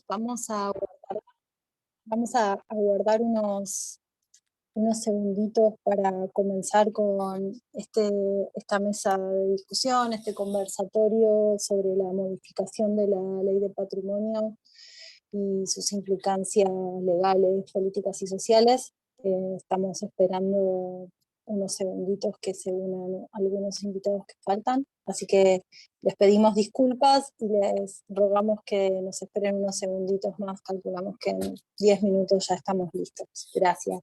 Vamos a aguardar unos segunditos para comenzar con esta mesa de discusión, este conversatorio sobre la modificación de la ley de patrimonio y sus implicancias legales, políticas y sociales. Estamos esperando unos segunditos que se unan algunos invitados que faltan, así que les pedimos disculpas y les rogamos que nos esperen unos segunditos más. Calculamos que en 10 minutos ya estamos listos. Gracias.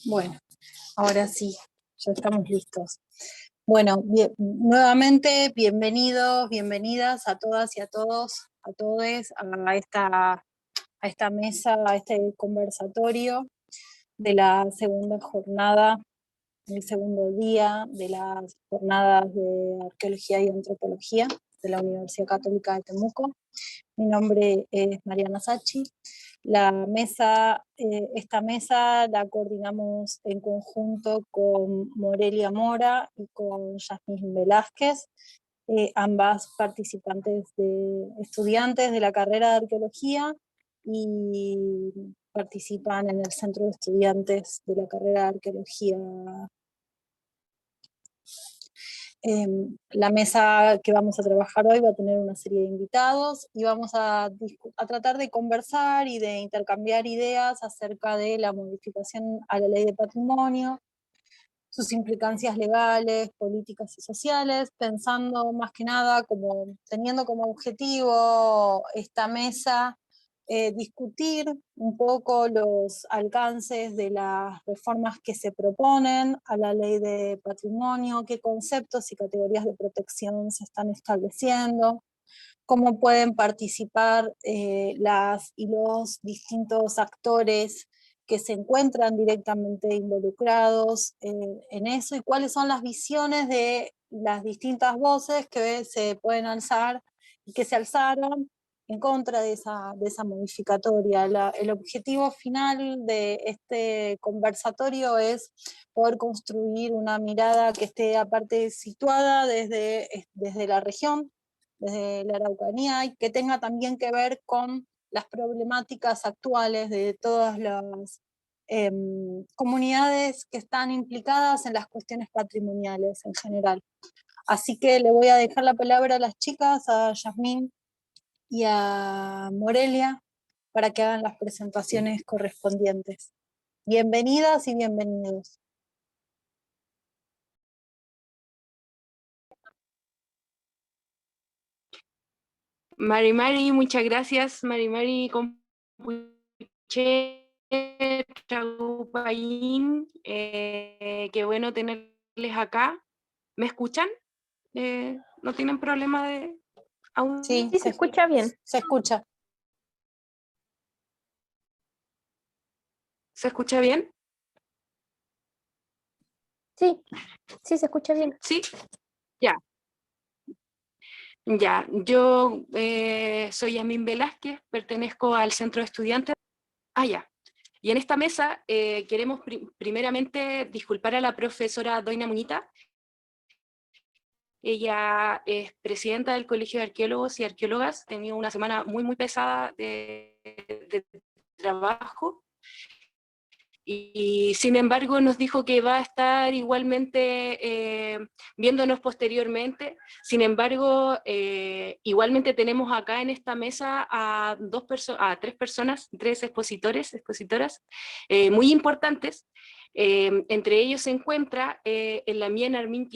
Bueno, ahora sí, ya estamos listos. Bueno, nuevamente bienvenidos, bienvenidas a todas y a todos, a todes a esta mesa, a este conversatorio de la segunda jornada, el segundo día de las jornadas de Arqueología y Antropología de la Universidad Católica de Temuco. Mi nombre es Mariana Sachi. Esta mesa la coordinamos en conjunto con Morelia Mora y con Yasmín Velázquez, ambas participantes estudiantes de la carrera de arqueología y participan en el centro de estudiantes de la carrera de arqueología. La mesa que vamos a trabajar hoy va a tener una serie de invitados y vamos a tratar de conversar y de intercambiar ideas acerca de la modificación a la ley de patrimonio, sus implicancias legales, políticas y sociales, pensando más que nada teniendo como objetivo esta mesa discutir un poco los alcances de las reformas que se proponen a la ley de patrimonio, qué conceptos y categorías de protección se están estableciendo, cómo pueden participar las y los distintos actores que se encuentran directamente involucrados en eso y cuáles son las visiones de las distintas voces que se pueden alzar y que se alzaron en contra de esa modificatoria. El objetivo final de este conversatorio es poder construir una mirada que esté aparte situada desde la región, desde la Araucanía, y que tenga también que ver con las problemáticas actuales de todas las comunidades que están implicadas en las cuestiones patrimoniales en general. Así que le voy a dejar la palabra a las chicas, a Yasmín y a Morelia, para que hagan las presentaciones correspondientes. Bienvenidas y bienvenidos. Mari, muchas gracias. Mari Compuche, Tragupaín, qué bueno tenerles acá. ¿Me escuchan? ¿No tienen problema de audio? Sí, se escucha bien. Se escucha. ¿Se escucha bien? Sí, sí, se escucha bien. Sí, ya. Ya, yo soy Yasmín Velázquez, pertenezco al Centro de Estudiantes. Ya. Y en esta mesa queremos primeramente disculpar a la profesora Doina Muñita. Ella es presidenta del Colegio de Arqueólogos y Arqueólogas. Ha tenido una semana muy pesada de trabajo. Y sin embargo nos dijo que va a estar igualmente viéndonos posteriormente. Sin embargo, igualmente tenemos acá en esta mesa a tres personas, tres expositoras muy importantes. Entre ellos se encuentra el Lamien Armin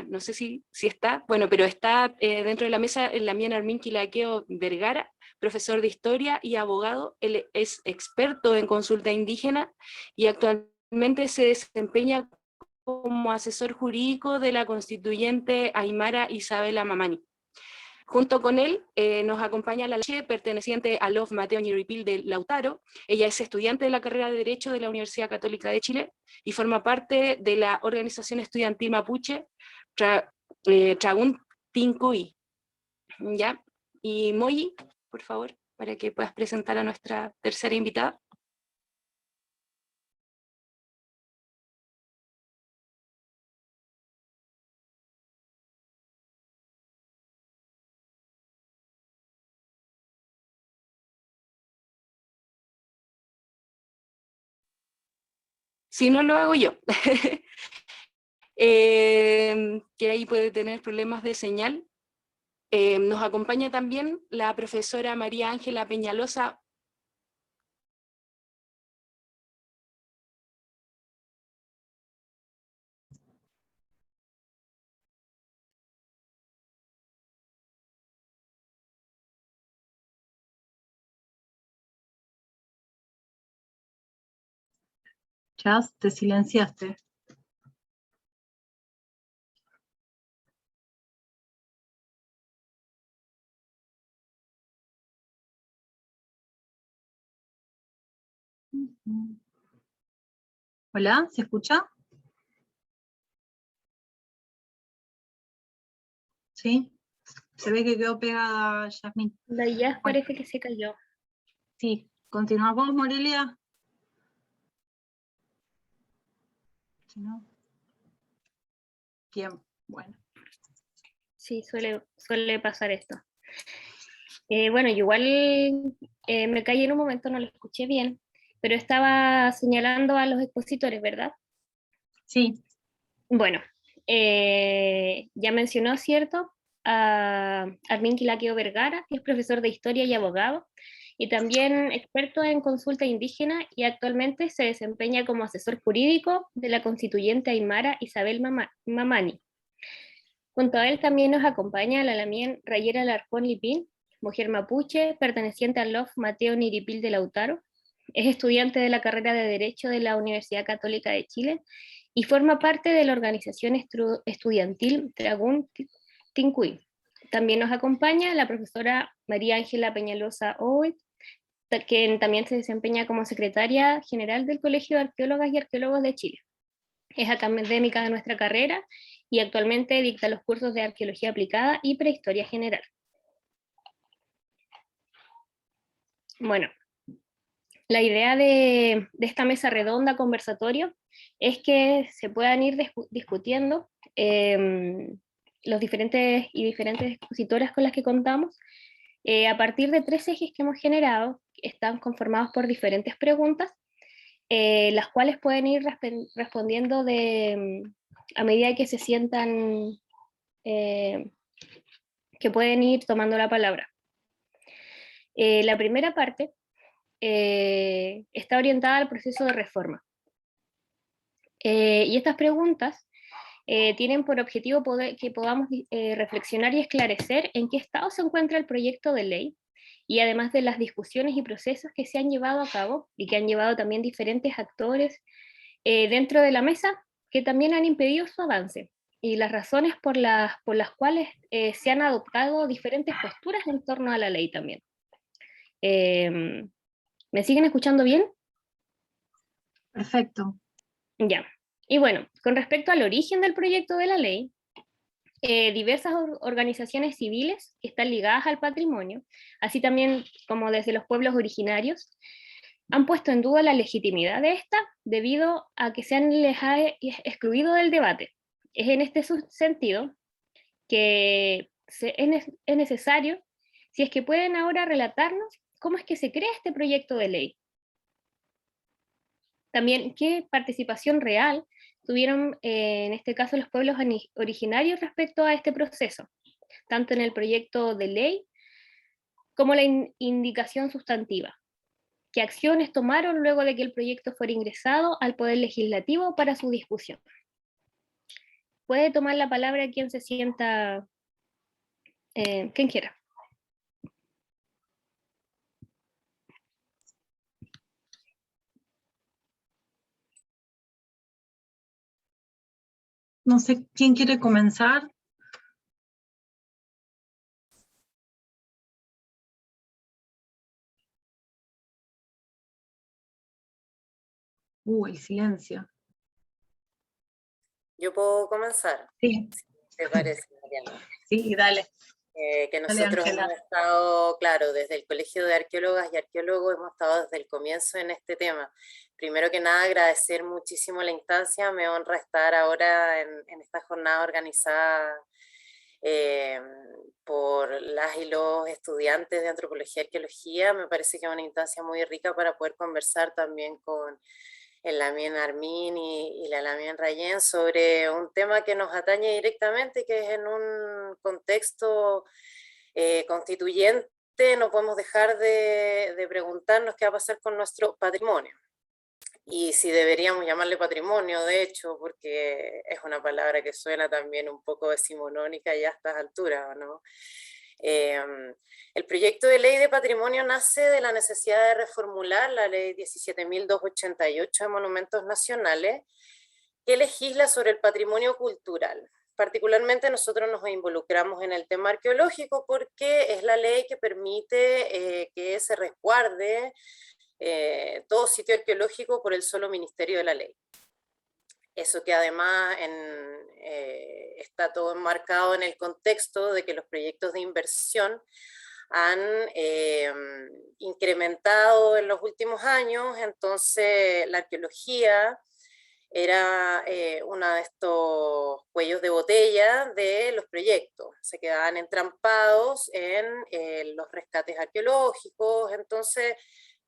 no sé si está, bueno, pero está dentro de la mesa el Lamien Armin Quilaqueo Vergara, profesor de historia y abogado. Él es experto en consulta indígena y actualmente se desempeña como asesor jurídico de la constituyente Aymara Isabela Mamani. Junto con él nos acompaña la Che, perteneciente a LOF Mateo Ñiripil de Lautaro. Ella es estudiante de la carrera de Derecho de la Universidad Católica de Chile y forma parte de la organización estudiantil mapuche Tragun Tincuy. ¿Ya? Y Moyi, por favor, para que puedas presentar a nuestra tercera invitada. Si no, lo hago yo. Que ahí puede tener problemas de señal. Nos acompaña también la profesora María Ángela Peñalosa. Jazz, te silenciaste. Hola, ¿se escucha? Sí, se ve que quedó pegada Yasmín. La Jazz parece que se cayó. Sí, ¿continúas vos, Morelia? Si no. Bien, bueno. Sí, suele pasar esto. Bueno, yo igual me caí en un momento, no lo escuché bien, pero estaba señalando a los expositores, ¿verdad? Sí. Bueno, ya mencionó, ¿cierto? A Armin Quilaqueo Vergara, que es profesor de historia y abogado, y también experto en consulta indígena, y actualmente se desempeña como asesor jurídico de la constituyente aymara Isabel Mamani. Junto a él también nos acompaña la lamien Rayera Alarcón Lipín, mujer mapuche, perteneciente al LOF Mateo Niripil de Lautaro. Es estudiante de la carrera de Derecho de la Universidad Católica de Chile y forma parte de la organización estudiantil Dragún Tincuy. También nos acompaña la profesora María Ángela Peñalosa Owen, quien también se desempeña como secretaria general del Colegio de Arqueólogas y Arqueólogos de Chile. Es académica de nuestra carrera y actualmente dicta los cursos de Arqueología Aplicada y Prehistoria General. Bueno, la idea de esta mesa redonda conversatorio es que se puedan ir discutiendo los diferentes expositoras con las que contamos, a partir de 3 ejes que hemos generado, que están conformados por diferentes preguntas, las cuales pueden ir respondiendo a medida que se sientan que pueden ir tomando la palabra. La primera parte está orientada al proceso de reforma. Y estas preguntas tienen por objetivo que podamos reflexionar y esclarecer en qué estado se encuentra el proyecto de ley, y además de las discusiones y procesos que se han llevado a cabo y que han llevado también diferentes actores dentro de la mesa, que también han impedido su avance, y las razones por las cuales se han adoptado diferentes posturas en torno a la ley también. ¿Me siguen escuchando bien? Perfecto. Ya. Y bueno, con respecto al origen del proyecto de la ley, diversas organizaciones civiles que están ligadas al patrimonio, así también como desde los pueblos originarios, han puesto en duda la legitimidad de esta debido a que les ha excluido del debate. Es en este sentido que es necesario, si es que pueden ahora relatarnos cómo es que se crea este proyecto de ley. También, ¿qué participación real tuvieron en este caso los pueblos originarios respecto a este proceso? Tanto en el proyecto de ley como la indicación sustantiva. ¿Qué acciones tomaron luego de que el proyecto fuera ingresado al Poder Legislativo para su discusión? Puede tomar la palabra quien se sienta, quien quiera. No sé quién quiere comenzar. El silencio. Yo puedo comenzar, Sí. si te parece, Mariana. Sí, dale. Que nosotros Dale, hemos estado, claro, desde el Colegio de Arqueólogas y Arqueólogos hemos estado desde el comienzo en este tema. Primero que nada, agradecer muchísimo la instancia, me honra estar ahora en esta jornada organizada por las y los estudiantes de Antropología y Arqueología. Me parece que es una instancia muy rica para poder conversar también con el Lamien Armin y la Lamien Rayen sobre un tema que nos atañe directamente, que es en un contexto constituyente. No podemos dejar de preguntarnos qué va a pasar con nuestro patrimonio. Y si deberíamos llamarle patrimonio, de hecho, porque es una palabra que suena también un poco decimonónica ya a estas alturas, ¿no? El proyecto de ley de patrimonio nace de la necesidad de reformular la ley 17.288 de monumentos nacionales, que legisla sobre el patrimonio cultural. Particularmente nosotros nos involucramos en el tema arqueológico porque es la ley que permite que se resguarde todo sitio arqueológico por el solo Ministerio de la Ley. Eso que además está todo enmarcado en el contexto de que los proyectos de inversión han incrementado en los últimos años, entonces la arqueología era uno de estos cuellos de botella de los proyectos. Se quedaban entrampados en los rescates arqueológicos, entonces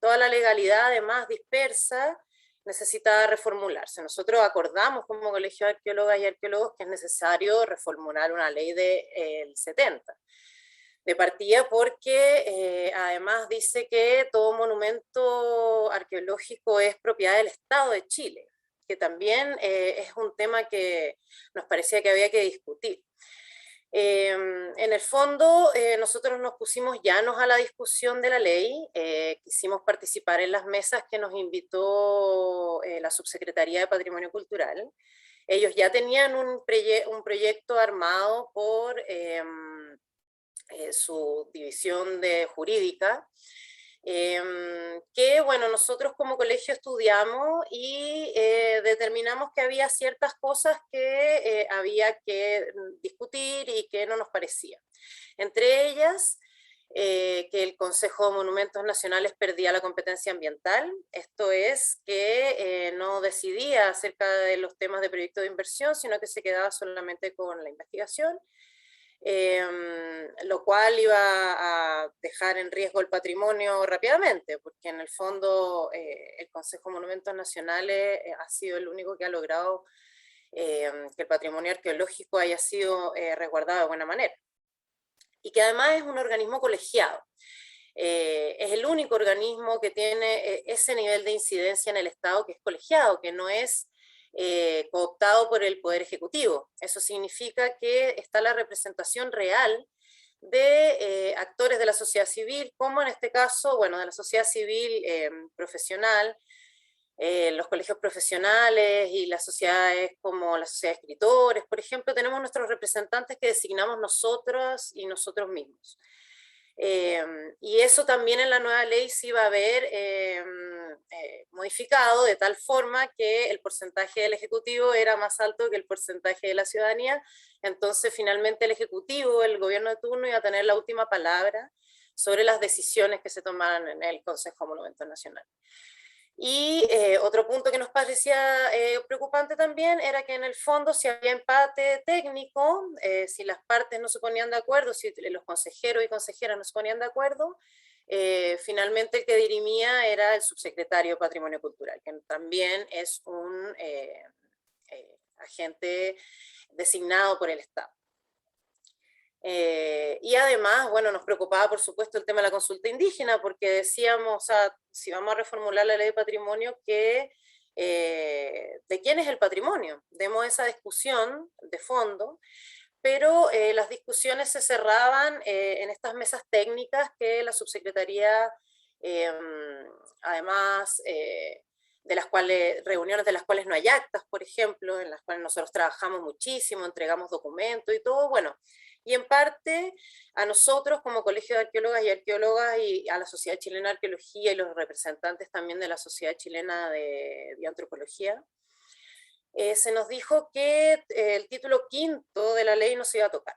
toda la legalidad además dispersa necesitaba reformularse. Nosotros acordamos como Colegio de Arqueólogas y Arqueólogos que es necesario reformular una ley del 70. De partida porque además dice que todo monumento arqueológico es propiedad del Estado de Chile, que también es un tema que nos parecía que había que discutir. En el fondo, nosotros nos pusimos llanos a la discusión de la ley, quisimos participar en las mesas que nos invitó la Subsecretaría de Patrimonio Cultural. Ellos ya tenían un proyecto armado por su división jurídica, que bueno, nosotros como colegio estudiamos y determinamos que había ciertas cosas que había que discutir y que no nos parecían. Entre ellas, que el Consejo de Monumentos Nacionales perdía la competencia ambiental, esto es, que no decidía acerca de los temas de proyecto de inversión, sino que se quedaba solamente con la investigación. Lo cual iba a dejar en riesgo el patrimonio rápidamente, porque en el fondo el Consejo de Monumentos Nacionales ha sido el único que ha logrado que el patrimonio arqueológico haya sido resguardado de buena manera. Y que además es un organismo colegiado. Es el único organismo que tiene ese nivel de incidencia en el Estado que es colegiado, que no es cooptado por el Poder Ejecutivo. Eso significa que está la representación real de actores de la sociedad civil, como en este caso, bueno, de la sociedad civil profesional, los colegios profesionales y las sociedades como la sociedad de escritores, por ejemplo, tenemos nuestros representantes que designamos nosotros y nosotros mismos. Y eso también en la nueva ley se iba a ver modificado de tal forma que el porcentaje del Ejecutivo era más alto que el porcentaje de la ciudadanía, entonces finalmente el Ejecutivo, el gobierno de turno, iba a tener la última palabra sobre las decisiones que se tomaran en el Consejo de Monumentos Nacionales. Y otro punto que nos parecía preocupante también era que en el fondo si había empate técnico, si las partes no se ponían de acuerdo, si los consejeros y consejeras no se ponían de acuerdo, finalmente el que dirimía era el subsecretario de Patrimonio Cultural, que también es un agente designado por el Estado. Y además, bueno, nos preocupaba por supuesto el tema de la consulta indígena, porque decíamos, o sea, si vamos a reformular la ley de patrimonio, que ¿de quién es el patrimonio? Demos esa discusión de fondo, pero las discusiones se cerraban en estas mesas técnicas que la subsecretaría, además, de las cuales, reuniones de las cuales no hay actas, por ejemplo, en las cuales nosotros trabajamos muchísimo, entregamos documentos y todo, bueno, y en parte a nosotros como Colegio de Arqueólogas y Arqueólogas y a la Sociedad Chilena de Arqueología y los representantes también de la Sociedad Chilena de Antropología, se nos dijo que el título quinto de la ley no se iba a tocar.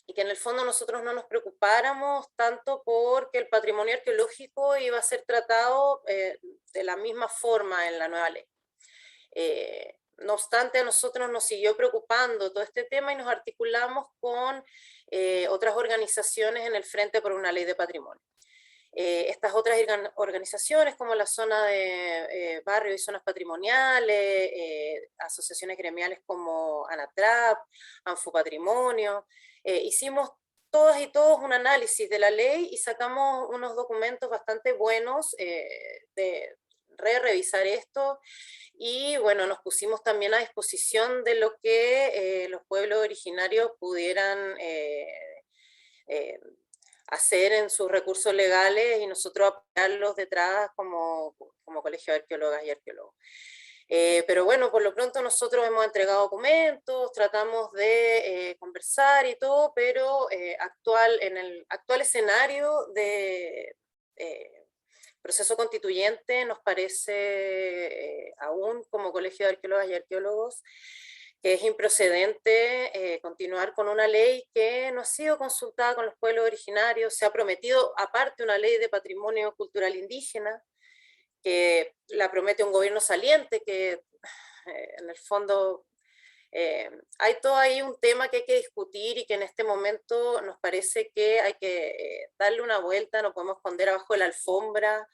Y que en el fondo nosotros no nos preocupáramos tanto porque el patrimonio arqueológico iba a ser tratado de la misma forma en la nueva ley. No obstante, a nosotros nos siguió preocupando todo este tema y nos articulamos con otras organizaciones en el Frente por una Ley de Patrimonio. Estas otras organizaciones como la zona de barrio y zonas patrimoniales, asociaciones gremiales como ANATRAP, Anfupatrimonio, hicimos todas y todos un análisis de la ley y sacamos unos documentos bastante buenos de revisar esto y bueno, nos pusimos también a disposición de lo que los pueblos originarios pudieran hacer en sus recursos legales y nosotros apoyarlos detrás como Colegio de Arqueólogas y Arqueólogos. Pero bueno, por lo pronto nosotros hemos entregado documentos, tratamos de conversar y todo, pero en el actual escenario de proceso constituyente nos parece aún como Colegio de Arqueólogas y Arqueólogos que es improcedente continuar con una ley que no ha sido consultada con los pueblos originarios, se ha prometido aparte una ley de patrimonio cultural indígena, que la promete un gobierno saliente, que en el fondo hay todo ahí un tema que hay que discutir y que en este momento nos parece que hay que darle una vuelta, no podemos esconder abajo de la alfombra,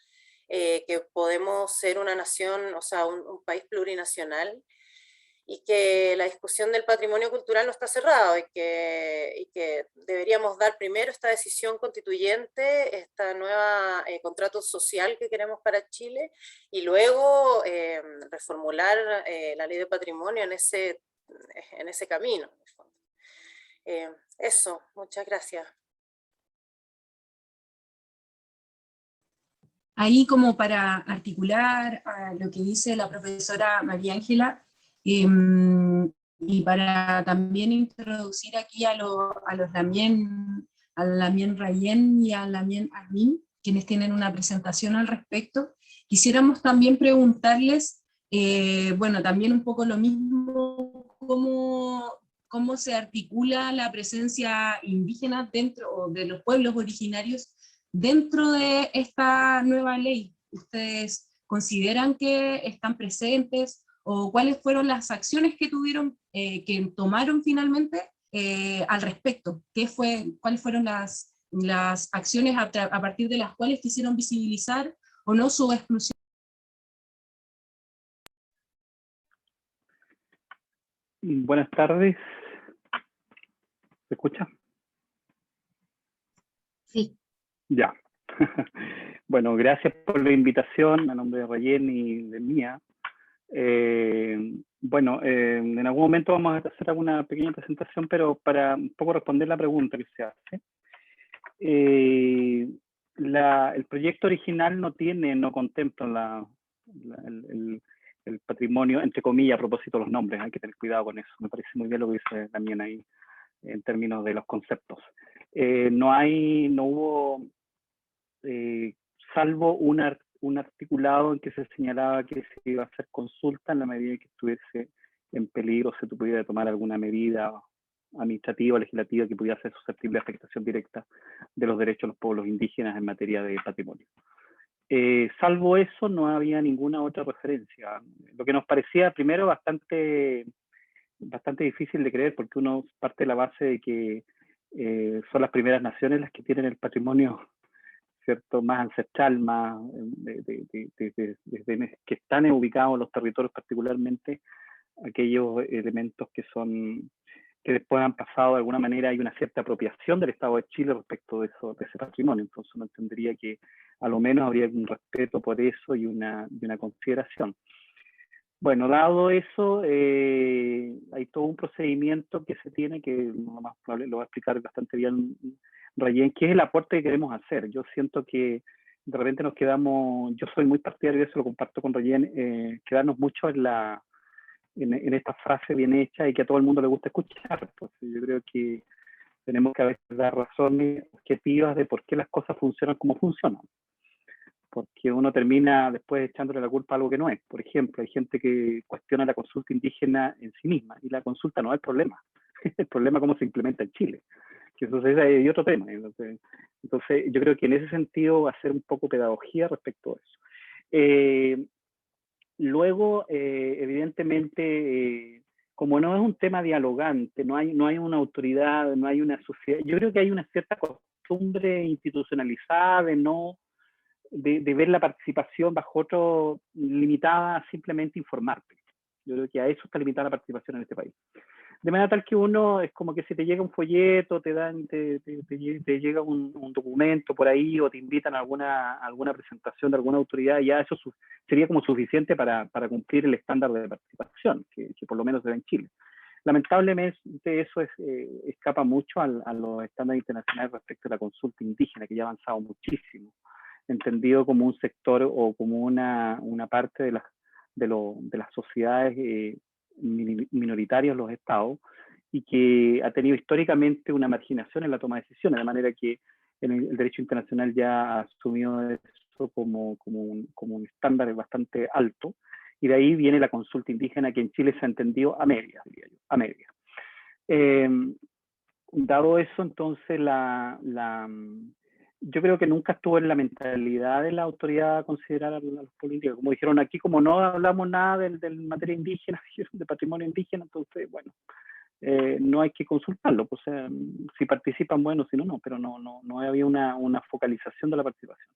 que podemos ser una nación, o sea, un país plurinacional, y que la discusión del patrimonio cultural no está cerrada y que deberíamos dar primero esta decisión constituyente, esta nueva contrato social que queremos para Chile, y luego reformular la ley de patrimonio en ese camino. Eso, muchas gracias. Ahí como para articular a lo que dice la profesora María Ángela, y para también introducir aquí a los Lamien Rayén y a Lamien Armin, quienes tienen una presentación al respecto, quisiéramos también preguntarles, bueno, también un poco lo mismo, cómo se articula la presencia indígena dentro de los pueblos originarios dentro de esta nueva ley. ¿Ustedes consideran que están presentes? ¿O cuáles fueron las acciones que tomaron finalmente al respecto? ¿Cuáles fueron las acciones a partir de las cuales quisieron visibilizar o no su exclusión? Buenas tardes. ¿Se escucha? Sí. Ya. Bueno, gracias por la invitación a nombre de Rayén y de mía. Bueno, en algún momento vamos a hacer alguna pequeña presentación, pero para un poco responder la pregunta que se hace. El proyecto original no contempla el patrimonio, entre comillas, a propósito de los nombres, hay que tener cuidado con eso. Me parece muy bien lo que dice también ahí, en términos de los conceptos. No hubo, salvo un articulado en que se señalaba que se iba a hacer consulta en la medida que estuviese en peligro, se pudiera tomar alguna medida administrativa o legislativa que pudiera ser susceptible de afectación directa de los derechos de los pueblos indígenas en materia de patrimonio. Salvo eso, no había ninguna otra referencia, lo que nos parecía primero bastante difícil de creer, porque uno parte de la base de que son las primeras naciones las que tienen el patrimonio, ¿cierto?, más ancestral, más que están ubicados en los territorios, particularmente aquellos elementos que después han pasado de alguna manera. Hay una cierta apropiación del Estado de Chile respecto de ese patrimonio, entonces uno entendería que a lo menos habría un respeto por eso y una consideración. Bueno, dado eso, hay todo un procedimiento que se tiene, que lo más probable lo va a explicar bastante bien Rayén, que es el aporte que queremos hacer. Yo siento que de repente nos quedamos, yo soy muy partidario de eso, lo comparto con Rayén, quedarnos mucho en esta frase bien hecha y que a todo el mundo le gusta escuchar. Pues yo creo que tenemos que a veces dar razones objetivas de por qué las cosas funcionan como funcionan. Porque uno termina después echándole la culpa a algo que no es. Por ejemplo, hay gente que cuestiona la consulta indígena en sí misma, y la consulta no es el problema. El problema es cómo se implementa en Chile. Que eso es otro tema. Entonces, yo creo que en ese sentido va a ser un poco pedagogía respecto a eso. Luego, evidentemente, como no es un tema dialogante, no hay una autoridad, no hay una sociedad, yo creo que hay una cierta costumbre institucionalizada de ver la participación bajo otro, limitada a simplemente informarte. Yo creo que a eso está limitada la participación en este país. De manera tal que uno, es como que si te llega un folleto, te llega un documento por ahí, o te invitan a alguna presentación de alguna autoridad, ya eso sería como suficiente para cumplir el estándar de participación, que por lo menos se ve en Chile. Lamentablemente eso escapa mucho a los estándares internacionales respecto a la consulta indígena, que ya ha avanzado muchísimo, entendido como un sector o como una parte de las sociedades minoritarias, los estados, y que ha tenido históricamente una marginación en la toma de decisiones, de manera que el derecho internacional ya ha asumido eso como un estándar bastante alto, y de ahí viene la consulta indígena, que en Chile se ha entendido a medias, diría yo, a medias. Dado eso, entonces, yo creo que nunca estuvo en la mentalidad de la autoridad considerar a los pueblos indígenas. Como dijeron aquí, como no hablamos nada de materia indígena, de patrimonio indígena, entonces, bueno, no hay que consultarlo. Pues, o sea, si participan, bueno, si no, no, pero no había una focalización de la participación.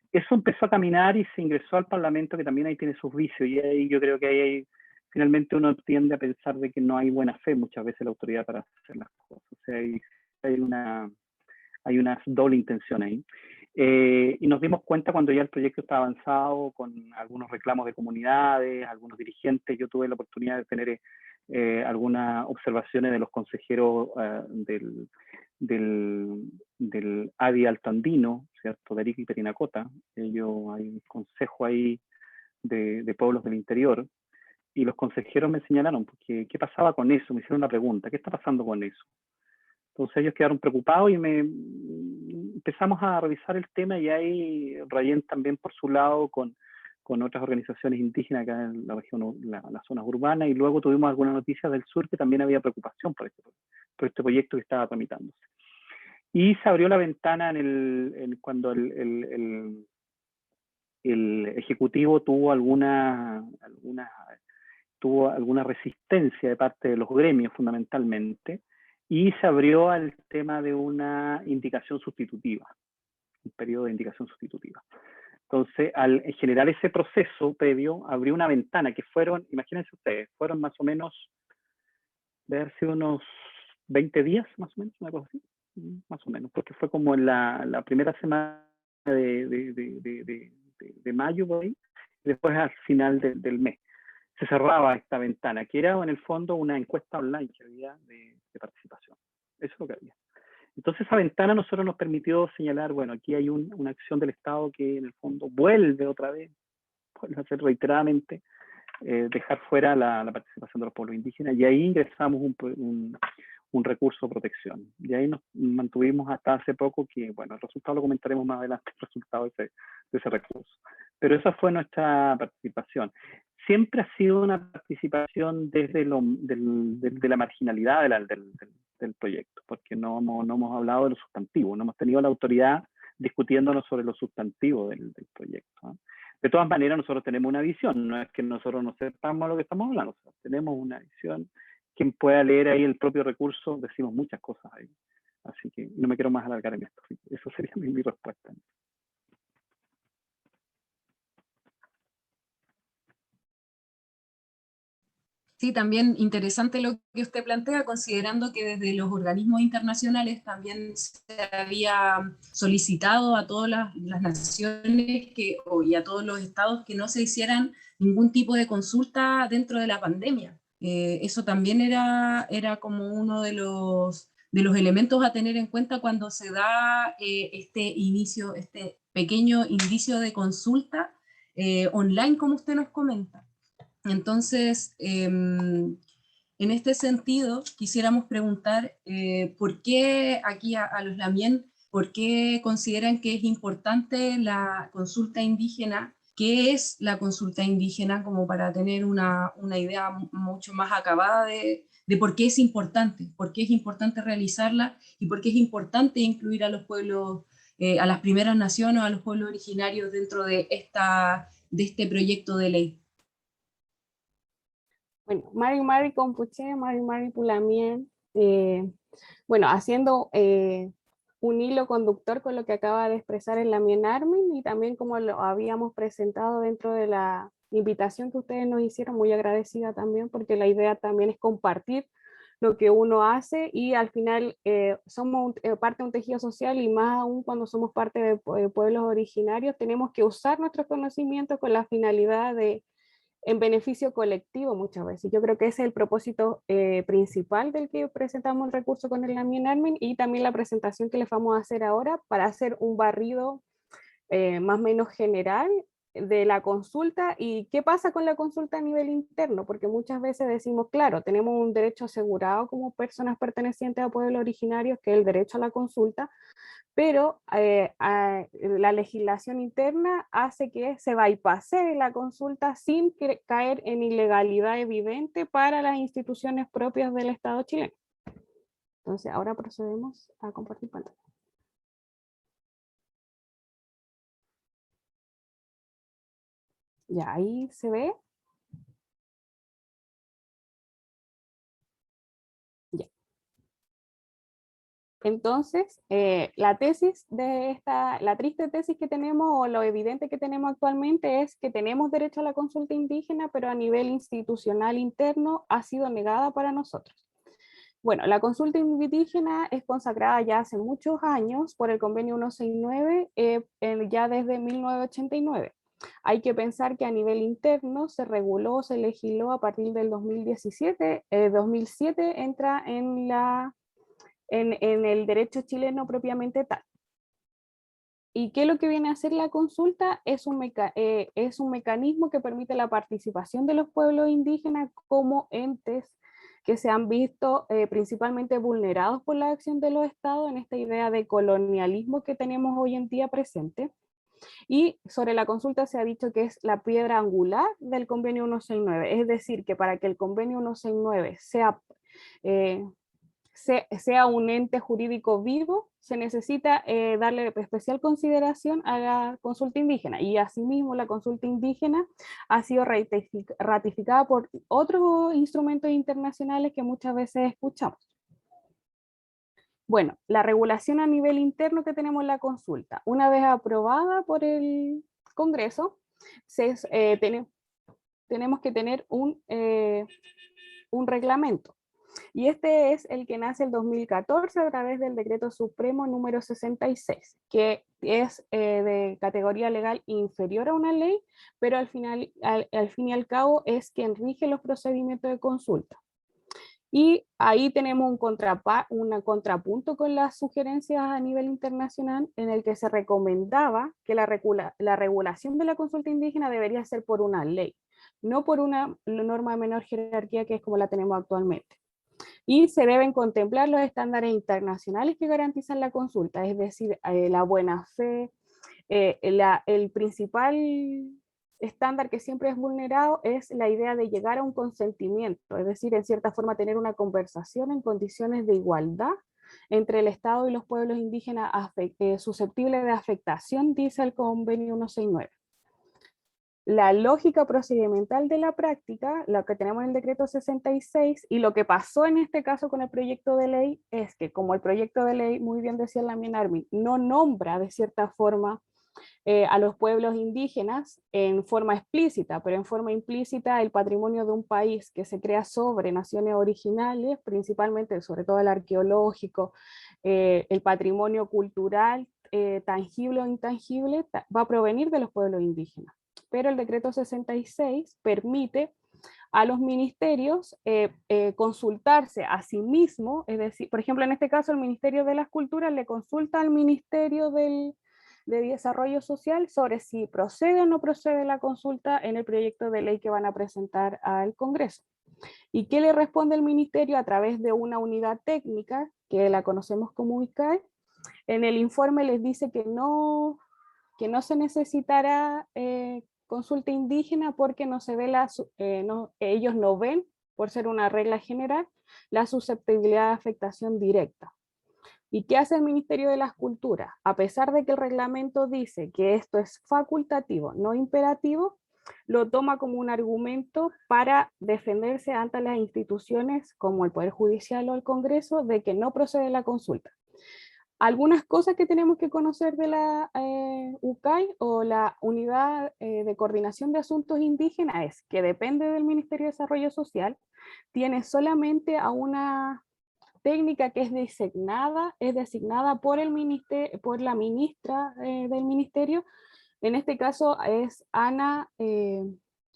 Eso empezó a caminar y se ingresó al Parlamento, que también ahí tiene sus vicios, y ahí yo creo que ahí finalmente uno tiende a pensar de que no hay buena fe muchas veces la autoridad para hacer las cosas. O sea, hay una doble intención ahí. Y nos dimos cuenta cuando ya el proyecto estaba avanzado, con algunos reclamos de comunidades, algunos dirigentes. Yo tuve la oportunidad de tener algunas observaciones de los consejeros del ADI Alto Andino, ¿cierto? De Arica y Perinacota. Hay un consejo ahí de pueblos del interior, y los consejeros me señalaron porque, qué pasaba con eso, me hicieron una pregunta, ¿qué está pasando con eso? Entonces ellos quedaron preocupados y empezamos a revisar el tema, y ahí Rayén también por su lado con otras organizaciones indígenas acá en la región, las zonas urbanas, y luego tuvimos algunas noticias del sur que también había preocupación por este proyecto que estaba tramitándose. Y se abrió la ventana cuando el Ejecutivo tuvo alguna resistencia de parte de los gremios fundamentalmente, y se abrió al tema de una indicación sustitutiva, un periodo de indicación sustitutiva. Entonces, al generar ese proceso previo, abrió una ventana que fueron, imagínense ustedes, fueron más o menos, debe haber sido unos 20 días, más o menos, una cosa así, más o menos, porque fue como en la primera semana de mayo, por ahí, y después al final del mes. Se cerraba esta ventana, que era en el fondo una encuesta online que había de participación. Eso es lo que había. Entonces esa ventana a nosotros nos permitió señalar, bueno, aquí hay una acción del Estado que en el fondo vuelve otra vez, vuelve a hacer reiteradamente, dejar fuera la participación de los pueblos indígenas, y ahí ingresamos un recurso de protección. Y ahí nos mantuvimos hasta hace poco, que bueno, el resultado lo comentaremos más adelante, el resultado de ese recurso. Pero esa fue nuestra participación. Siempre ha sido una participación desde de la marginalidad del proyecto, porque no hemos hablado de lo sustantivo, no hemos tenido la autoridad discutiéndonos sobre lo sustantivo del proyecto, ¿no? De todas maneras, nosotros tenemos una visión, no es que nosotros no sepamos lo que estamos hablando, o sea, tenemos una visión. Quien pueda leer ahí el propio recurso, decimos muchas cosas ahí. Así que no me quiero más alargar en esto. Eso sería mi respuesta. Sí, también interesante lo que usted plantea, considerando que desde los organismos internacionales también se había solicitado a todas las naciones y a todos los estados que no se hicieran ningún tipo de consulta dentro de la pandemia. Eso también era como uno de los elementos a tener en cuenta cuando se da este pequeño indicio de consulta online, como usted nos comenta. Entonces, en este sentido, quisiéramos preguntar por qué aquí a los Lamien, por qué consideran que es importante la consulta indígena. ¿Qué es la consulta indígena? Como para tener una idea mucho más acabada de por qué es importante realizarla, y por qué es importante incluir a los pueblos, a las primeras naciones, a los pueblos originarios dentro de este proyecto de ley. Bueno, Mari Compuche, Mari Pulamien, bueno, haciendo un hilo conductor con lo que acaba de expresar el Lamien Armin, y también como lo habíamos presentado dentro de la invitación que ustedes nos hicieron, muy agradecida también, porque la idea también es compartir lo que uno hace, y al final somos parte de un tejido social, y más aún cuando somos parte de pueblos originarios, tenemos que usar nuestros conocimientos con la finalidad de en beneficio colectivo muchas veces. Yo creo que ese es el propósito principal del que presentamos el recurso con el Lamien Armin, y también la presentación que les vamos a hacer ahora para hacer un barrido más o menos general de la consulta y qué pasa con la consulta a nivel interno, porque muchas veces decimos, claro, tenemos un derecho asegurado como personas pertenecientes a pueblos originarios, que es el derecho a la consulta, pero la legislación interna hace que se bypase la consulta sin caer en ilegalidad evidente para las instituciones propias del Estado chileno. Entonces, ahora procedemos a compartir pantalla. Ya, ahí se ve. Ya. Entonces, la tesis de la triste tesis que tenemos, o lo evidente que tenemos actualmente, es que tenemos derecho a la consulta indígena, pero a nivel institucional interno ha sido negada para nosotros. Bueno, la consulta indígena es consagrada ya hace muchos años por el convenio 169, ya desde 1989. Hay que pensar que a nivel interno se reguló, se legisló a partir del 2017, 2007 entra en el derecho chileno propiamente tal. ¿Y qué es lo que viene a hacer la consulta? Es un mecanismo que permite la participación de los pueblos indígenas como entes que se han visto principalmente vulnerados por la acción de los estados en esta idea de colonialismo que tenemos hoy en día presente. Y sobre la consulta se ha dicho que es la piedra angular del convenio 169, es decir, que para que el convenio 169 sea un ente jurídico vivo, se necesita darle especial consideración a la consulta indígena, y asimismo la consulta indígena ha sido ratificada por otros instrumentos internacionales que muchas veces escuchamos. Bueno, la regulación a nivel interno que tenemos en la consulta, una vez aprobada por el Congreso, tenemos que tener un reglamento. Y este es el que nace el 2014 a través del Decreto Supremo número 66, que es de categoría legal inferior a una ley, pero al fin y al cabo es quien rige los procedimientos de consulta. Y ahí tenemos un contrapunto con las sugerencias a nivel internacional, en el que se recomendaba que la regulación de la consulta indígena debería ser por una ley, no por una norma de menor jerarquía que es como la tenemos actualmente. Y se deben contemplar los estándares internacionales que garantizan la consulta, es decir, la buena fe. El principal estándar que siempre es vulnerado es la idea de llegar a un consentimiento, es decir, en cierta forma tener una conversación en condiciones de igualdad entre el Estado y los pueblos indígenas susceptibles de afectación, dice el convenio 169. La lógica procedimental de la práctica, lo que tenemos en el decreto 66, y lo que pasó en este caso con el proyecto de ley, es que como el proyecto de ley, muy bien decía Lamien Armin, no nombra de cierta forma a los pueblos indígenas en forma explícita, pero en forma implícita el patrimonio de un país que se crea sobre naciones originales, principalmente sobre todo el arqueológico, el patrimonio cultural, tangible o intangible, va a provenir de los pueblos indígenas. Pero el decreto 66 permite a los ministerios consultarse a sí mismo, es decir, por ejemplo, en este caso el Ministerio de las Culturas le consulta al Ministerio de Desarrollo Social sobre si procede o no procede la consulta en el proyecto de ley que van a presentar al Congreso. ¿Y qué le responde el Ministerio? A través de una unidad técnica, que la conocemos como UICAE, en el informe les dice que no se necesitará consulta indígena porque no se ve ellos no ven, por ser una regla general, la susceptibilidad de afectación directa. ¿Y qué hace el Ministerio de las Culturas? A pesar de que el reglamento dice que esto es facultativo, no imperativo, lo toma como un argumento para defenderse ante las instituciones como el Poder Judicial o el Congreso de que no procede la consulta. Algunas cosas que tenemos que conocer de la UCAI o la Unidad de Coordinación de Asuntos Indígenas es que depende del Ministerio de Desarrollo Social, tiene solamente a una técnica que es designada por la ministra del ministerio, en este caso es Ana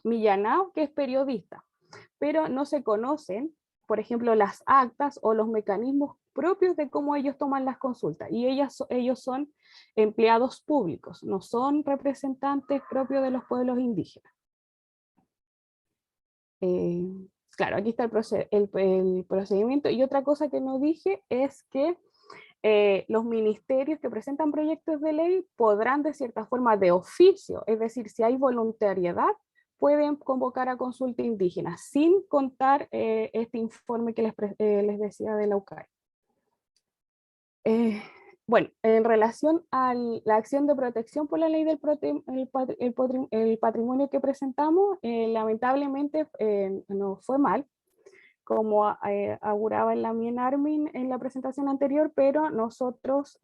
Millanao, que es periodista, pero no se conocen, por ejemplo, las actas o los mecanismos propios de cómo ellos toman las consultas, y ellos son empleados públicos, no son representantes propios de los pueblos indígenas. Claro, aquí está el procedimiento, y otra cosa que no dije es que los ministerios que presentan proyectos de ley podrán de cierta forma de oficio, es decir, si hay voluntariedad, pueden convocar a consulta indígena, sin contar este informe que les decía de la UCAI. Bueno, en relación a la acción de protección por la ley del patrimonio que presentamos, lamentablemente no fue mal, como auguraba el Lamien Armin en la presentación anterior, pero nosotros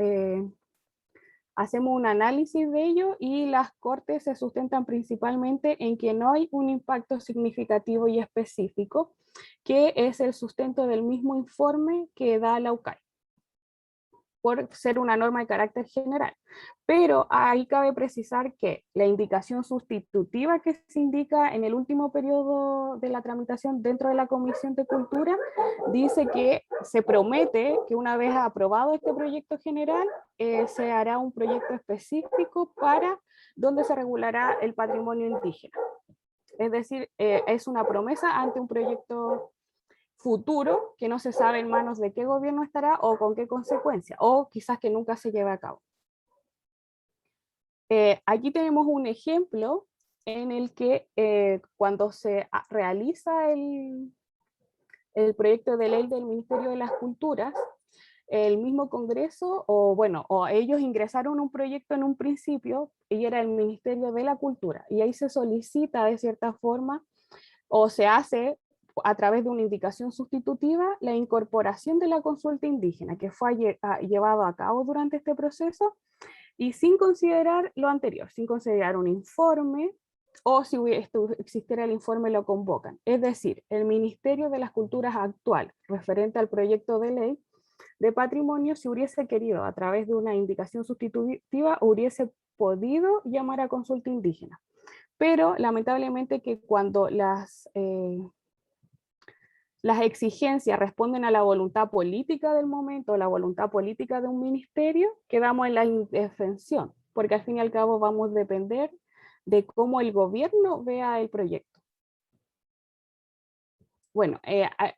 hacemos un análisis de ello y las cortes se sustentan principalmente en que no hay un impacto significativo y específico, que es el sustento del mismo informe que da la UCAI, por ser una norma de carácter general. Pero ahí cabe precisar que la indicación sustitutiva que se indica en el último periodo de la tramitación dentro de la Comisión de Cultura dice que se promete que una vez aprobado este proyecto general se hará un proyecto específico para donde se regulará el patrimonio indígena. Es decir, es una promesa ante un proyecto futuro que no se sabe en manos de qué gobierno estará o con qué consecuencia, o quizás que nunca se lleve a cabo. Aquí tenemos un ejemplo en el que cuando se realiza el proyecto de ley del Ministerio de las Culturas, el mismo Congreso, o ellos ingresaron un proyecto en un principio y era el Ministerio de la Cultura, y ahí se solicita de cierta forma, o se hace a través de una indicación sustitutiva, la incorporación de la consulta indígena, que fue llevado a cabo durante este proceso, y sin considerar lo anterior, sin considerar un informe, o si existiera el informe lo convocan. Es decir, el Ministerio de las Culturas actual, referente al proyecto de ley de patrimonio, si hubiese querido a través de una indicación sustitutiva, hubiese podido llamar a consulta indígena. Pero lamentablemente que cuando las exigencias responden a la voluntad política del momento, la voluntad política de un ministerio, quedamos en la indefensión, porque al fin y al cabo vamos a depender de cómo el gobierno vea el proyecto. Bueno,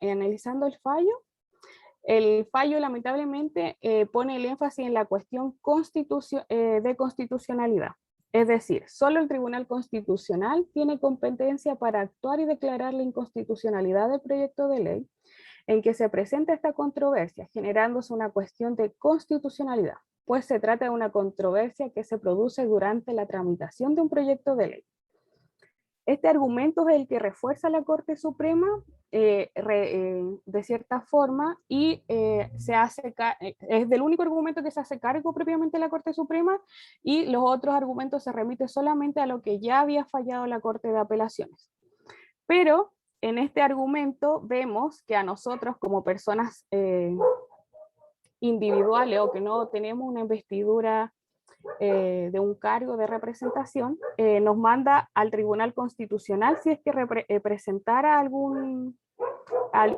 analizando el fallo lamentablemente pone el énfasis en la cuestión de constitucionalidad. Es decir, solo el Tribunal Constitucional tiene competencia para actuar y declarar la inconstitucionalidad del proyecto de ley en que se presenta esta controversia, generándose una cuestión de constitucionalidad, pues se trata de una controversia que se produce durante la tramitación de un proyecto de ley. Este argumento es el que refuerza la Corte Suprema de cierta forma, y es del único argumento que se hace cargo propiamente la Corte Suprema, y los otros argumentos se remiten solamente a lo que ya había fallado la Corte de Apelaciones. Pero en este argumento vemos que a nosotros como personas individuales o que no tenemos una investidura de un cargo de representación, nos manda al Tribunal Constitucional si es que presentara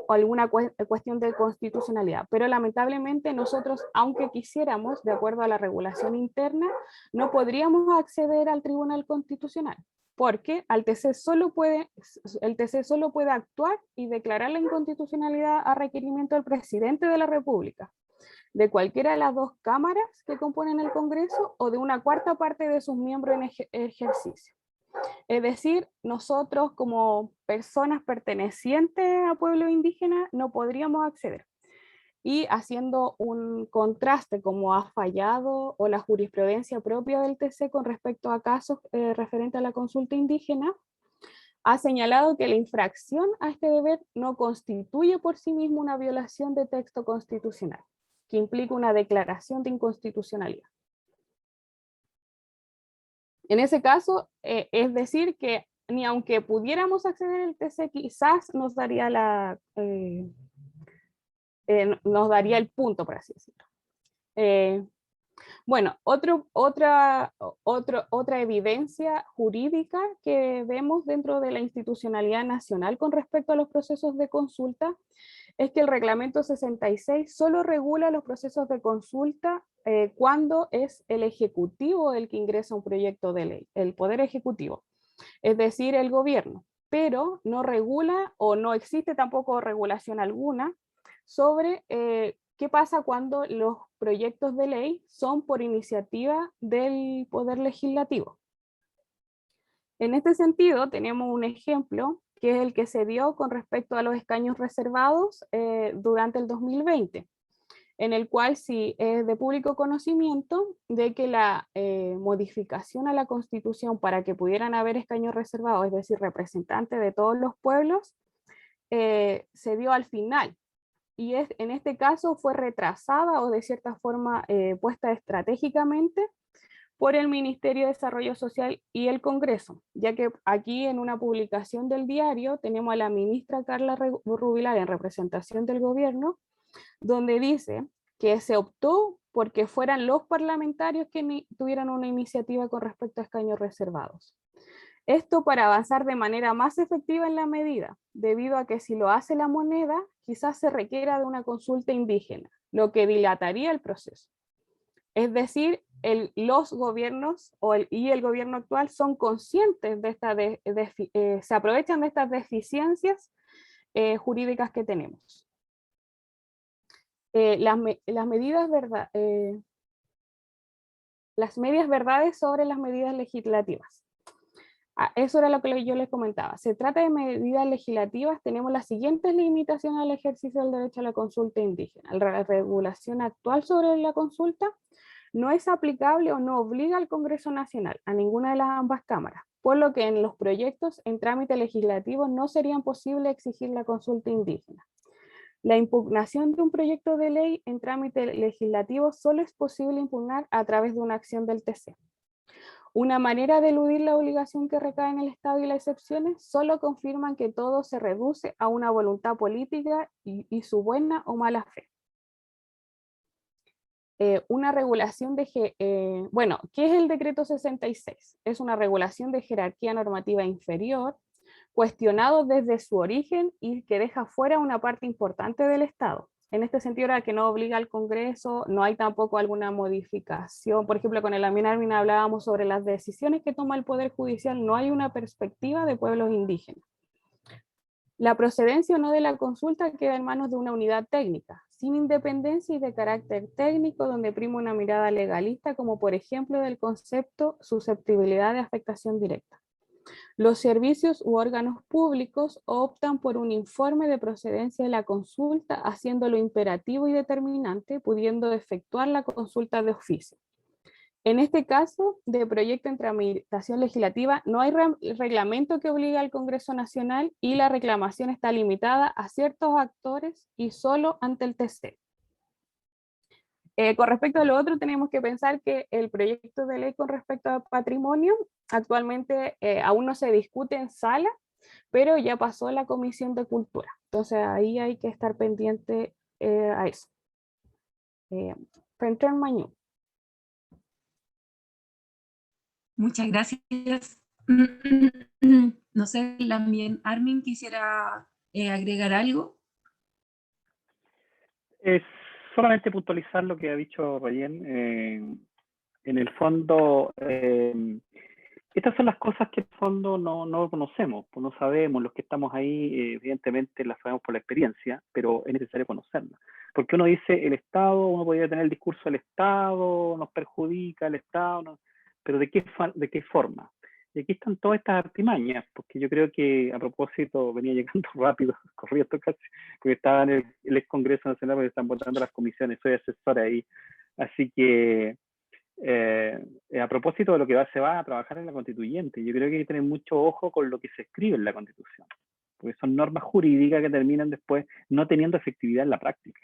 alguna cuestión de constitucionalidad. Pero lamentablemente nosotros, aunque quisiéramos, de acuerdo a la regulación interna, no podríamos acceder al Tribunal Constitucional, porque el TC solo puede actuar y declarar la inconstitucionalidad a requerimiento del presidente de la República, de cualquiera de las dos cámaras que componen el Congreso o de una cuarta parte de sus miembros en ejercicio. Es decir, nosotros como personas pertenecientes a pueblo indígena no podríamos acceder. Y haciendo un contraste como ha fallado o la jurisprudencia propia del TC con respecto a casos referentes a la consulta indígena, ha señalado que la infracción a este deber no constituye por sí mismo una violación de texto constitucional, que implica una declaración de inconstitucionalidad. En ese caso, es decir que ni aunque pudiéramos acceder al TC, quizás nos daría el punto, por así decirlo. Bueno, otra evidencia jurídica que vemos dentro de la institucionalidad nacional con respecto a los procesos de consulta es que el reglamento 66 solo regula los procesos de consulta cuando es el Ejecutivo el que ingresa un proyecto de ley, el Poder Ejecutivo, es decir, el gobierno, pero no regula o no existe tampoco regulación alguna sobre qué pasa cuando los proyectos de ley son por iniciativa del Poder Legislativo. En este sentido, tenemos un ejemplo que es el que se dio con respecto a los escaños reservados durante el 2020, en el cual sí es de público conocimiento de que la modificación a la Constitución para que pudieran haber escaños reservados, es decir, representantes de todos los pueblos, se dio al final. Y en este caso fue retrasada o de cierta forma puesta estratégicamente por el Ministerio de Desarrollo Social y el Congreso, ya que aquí en una publicación del diario tenemos a la ministra Carla Rubilar en representación del gobierno, donde dice que se optó porque fueran los parlamentarios que tuvieran una iniciativa con respecto a escaños reservados. Esto para avanzar de manera más efectiva en la medida, debido a que si lo hace la moneda, quizás se requiera de una consulta indígena, lo que dilataría el proceso. Es decir, los gobiernos y el gobierno actual son conscientes de se aprovechan de estas deficiencias jurídicas que tenemos. Las medias verdades sobre las medidas legislativas. Eso era lo que yo les comentaba. Se trata de medidas legislativas, tenemos las siguientes limitaciones al ejercicio del derecho a la consulta indígena. La regulación actual sobre la consulta no es aplicable o no obliga al Congreso Nacional, a ninguna de las ambas cámaras, por lo que en los proyectos en trámite legislativo no serían posible exigir la consulta indígena. La impugnación de un proyecto de ley en trámite legislativo solo es posible impugnar a través de una acción del TC. Una manera de eludir la obligación que recae en el Estado y las excepciones solo confirman que todo se reduce a una voluntad política y su buena o mala fe. Una regulación de, bueno, ¿qué es el decreto 66? Es una regulación de jerarquía normativa inferior, cuestionado desde su origen y que deja fuera una parte importante del Estado. En este sentido, era que no obliga al Congreso, no hay tampoco alguna modificación. Por ejemplo, con el Amin Armin hablábamos sobre las decisiones que toma el Poder Judicial, no hay una perspectiva de pueblos indígenas. La procedencia o no de la consulta queda en manos de una unidad técnica, sin independencia y de carácter técnico, donde prima una mirada legalista, como por ejemplo del concepto susceptibilidad de afectación directa. Los servicios u órganos públicos optan por un informe de procedencia de la consulta, haciéndolo imperativo y determinante, pudiendo efectuar la consulta de oficio. En este caso de proyecto en tramitación legislativa, no hay reglamento que obligue al Congreso Nacional y la reclamación está limitada a ciertos actores y solo ante el TC. Con respecto a lo otro, tenemos que pensar que el proyecto de ley con respecto a patrimonio actualmente aún no se discute en sala, pero ya pasó la Comisión de Cultura. Entonces ahí hay que estar pendiente a eso. Frente al Mañú. Muchas gracias. No sé, también Armin quisiera agregar algo. Solamente puntualizar lo que ha dicho Rayen. En el fondo, estas son las cosas que en el fondo no conocemos, pues no sabemos. Los que estamos ahí, evidentemente las sabemos por la experiencia, pero es necesario conocerlas. Porque uno dice el Estado, uno podría tener el discurso del Estado, nos perjudica el Estado, no, pero ¿de qué forma? Y aquí están todas estas artimañas, porque yo creo que a propósito venía llegando rápido, corriendo casi, porque estaba en el ex Congreso Nacional, porque están votando las comisiones, soy asesora ahí. Así que a propósito de lo que se va a trabajar en la constituyente, yo creo que hay que tener mucho ojo con lo que se escribe en la Constitución, porque son normas jurídicas que terminan después no teniendo efectividad en la práctica.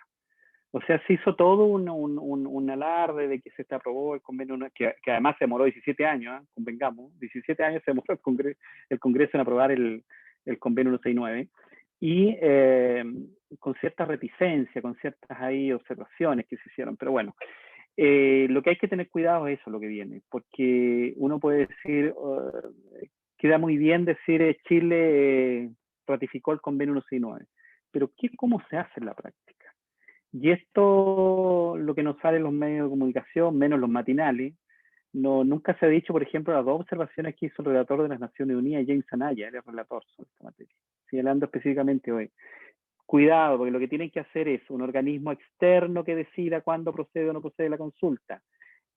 O sea, se hizo todo un alarde de que se aprobó el convenio, que además se demoró 17 años, convengamos, 17 años se demoró el Congreso en aprobar el convenio 169, y con cierta reticencia, con ciertas ahí observaciones que se hicieron, pero bueno. lo que hay que tener cuidado es eso, lo que viene, porque uno puede decir, queda muy bien decir Chile ratificó el convenio 169, pero ¿cómo se hace en la práctica? Y esto, lo que nos sale en los medios de comunicación, menos los matinales, nunca se ha dicho, por ejemplo, las 2 observaciones que hizo el relator de las Naciones Unidas, James Anaya, el relator sobre esta materia, señalando específicamente hoy. Cuidado, porque lo que tienen que hacer es un organismo externo que decida cuándo procede o no procede la consulta,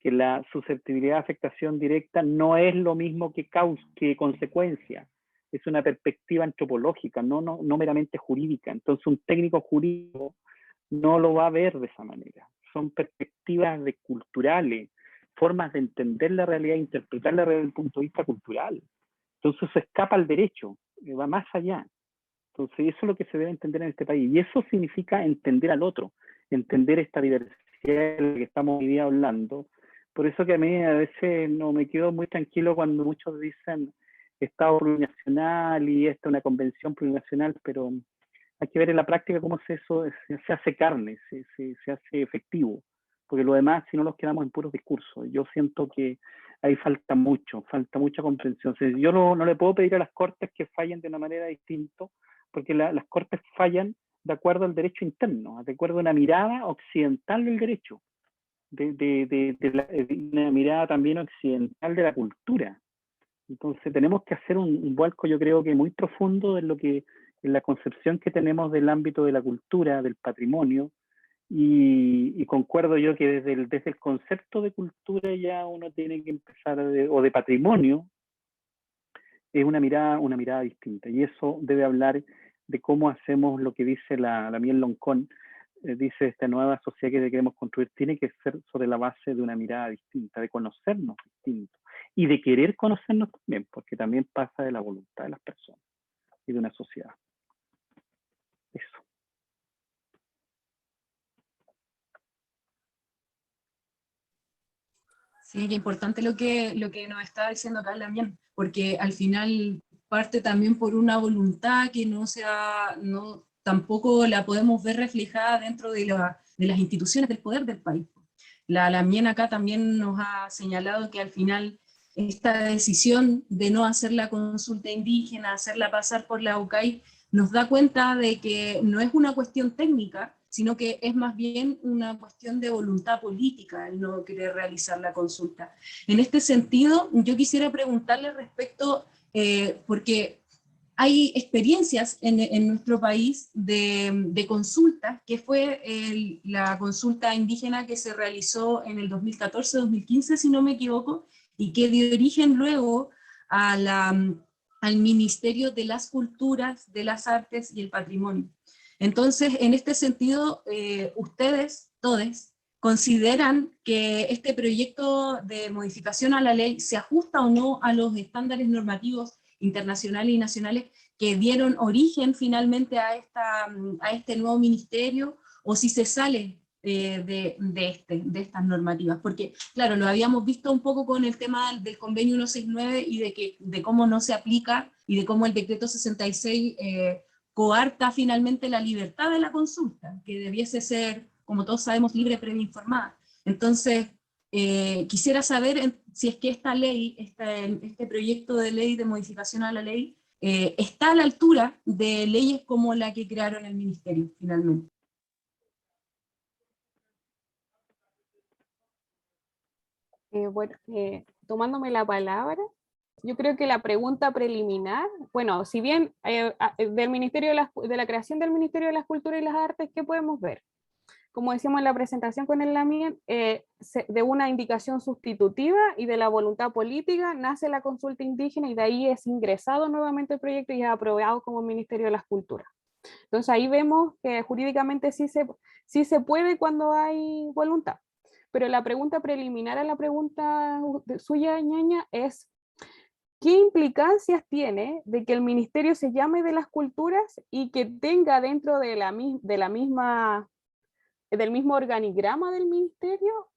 que la susceptibilidad de afectación directa no es lo mismo que consecuencia, es una perspectiva antropológica, no meramente jurídica. Entonces un técnico jurídico no lo va a ver de esa manera. Son perspectivas culturales, formas de entender la realidad, interpretar la realidad desde el punto de vista cultural. Entonces se escapa al derecho, va más allá. Entonces eso es lo que se debe entender en este país. Y eso significa entender al otro, entender esta diversidad de la que estamos hoy día hablando. Por eso que a mí a veces no me quedo muy tranquilo cuando muchos dicen Estado plurinacional y esta es una convención plurinacional, pero hay que ver en la práctica cómo se hace carne, se hace efectivo. Porque lo demás, si no nos quedamos en puros discursos, yo siento que ahí falta mucha comprensión. O sea, yo no le puedo pedir a las Cortes que fallen de una manera distinta, porque las Cortes fallan de acuerdo al derecho interno, de acuerdo a una mirada occidental del derecho, de una mirada también occidental de la cultura. Entonces tenemos que hacer un vuelco, yo creo que muy profundo en la concepción que tenemos del ámbito de la cultura, del patrimonio, y concuerdo yo que desde el concepto de cultura ya uno tiene que empezar, o de patrimonio, es una mirada distinta, y eso debe hablar de cómo hacemos lo que dice la Miel Loncón, dice esta nueva sociedad que queremos construir, tiene que ser sobre la base de una mirada distinta, de conocernos distinto, y de querer conocernos también, porque también pasa de la voluntad de las personas y de una sociedad. Eso. Sí, qué importante lo que nos está diciendo acá también, porque al final parte también por una voluntad que tampoco la podemos ver reflejada dentro de las instituciones del poder del país. La Lamien acá también nos ha señalado que al final esta decisión de no hacer la consulta indígena, hacerla pasar por la UCAI, nos da cuenta de que no es una cuestión técnica, sino que es más bien una cuestión de voluntad política el no querer realizar la consulta. En este sentido, yo quisiera preguntarle respecto, porque hay experiencias en nuestro país de consultas, que fue la consulta indígena que se realizó en el 2014-2015, si no me equivoco, y que dio origen luego al Ministerio de las Culturas, de las Artes y el Patrimonio. Entonces, en este sentido, ustedes, todos, ¿consideran que este proyecto de modificación a la ley se ajusta o no a los estándares normativos internacionales y nacionales que dieron origen finalmente a este nuevo ministerio, o si se sale de estas normativas? Porque, claro, lo habíamos visto un poco con el tema del convenio 169 y de cómo no se aplica y de cómo el decreto 66 coarta finalmente la libertad de la consulta, que debiese ser, como todos sabemos, libre, previa, informada. Entonces, quisiera saber si es que esta ley, este proyecto de ley de modificación a la ley, está a la altura de leyes como la que crearon el ministerio, finalmente. Bueno, tomándome la palabra, yo creo que la pregunta preliminar, bueno, si bien del Ministerio de la creación del Ministerio de las Culturas y las Artes, ¿qué podemos ver? Como decíamos en la presentación con el Lamien, de una indicación sustitutiva y de la voluntad política nace la consulta indígena, y de ahí es ingresado nuevamente el proyecto y es aprobado como Ministerio de las Culturas. Entonces ahí vemos que jurídicamente sí se puede cuando hay voluntad. Pero la pregunta preliminar a la pregunta suya, Ñaña, es ¿qué implicancias tiene de que el ministerio se llame de las culturas y que tenga dentro del mismo organigrama del ministerio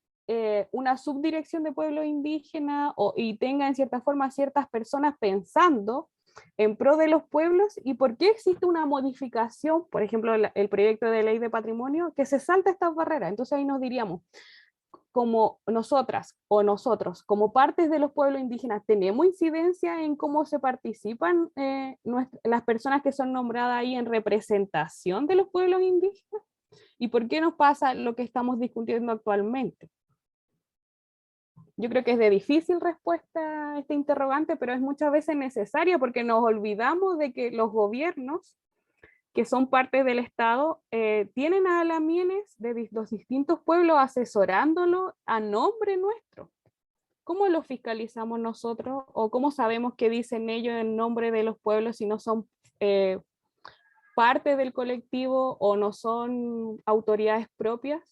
una subdirección de pueblos indígenas y tenga en cierta forma ciertas personas pensando en pro de los pueblos? ¿Y por qué existe una modificación, por ejemplo, el proyecto de ley de patrimonio, que se salta estas barreras? Entonces ahí nos diríamos, como nosotras o nosotros, como partes de los pueblos indígenas, ¿tenemos incidencia en cómo se participan las personas que son nombradas ahí en representación de los pueblos indígenas? ¿Y por qué nos pasa lo que estamos discutiendo actualmente? Yo creo que es de difícil respuesta a este interrogante, pero es muchas veces necesaria porque nos olvidamos de que los gobiernos que son parte del Estado, tienen a lamienes de los distintos pueblos asesorándolo a nombre nuestro. ¿Cómo lo fiscalizamos nosotros? ¿O cómo sabemos qué dicen ellos en nombre de los pueblos si no son parte del colectivo o no son autoridades propias?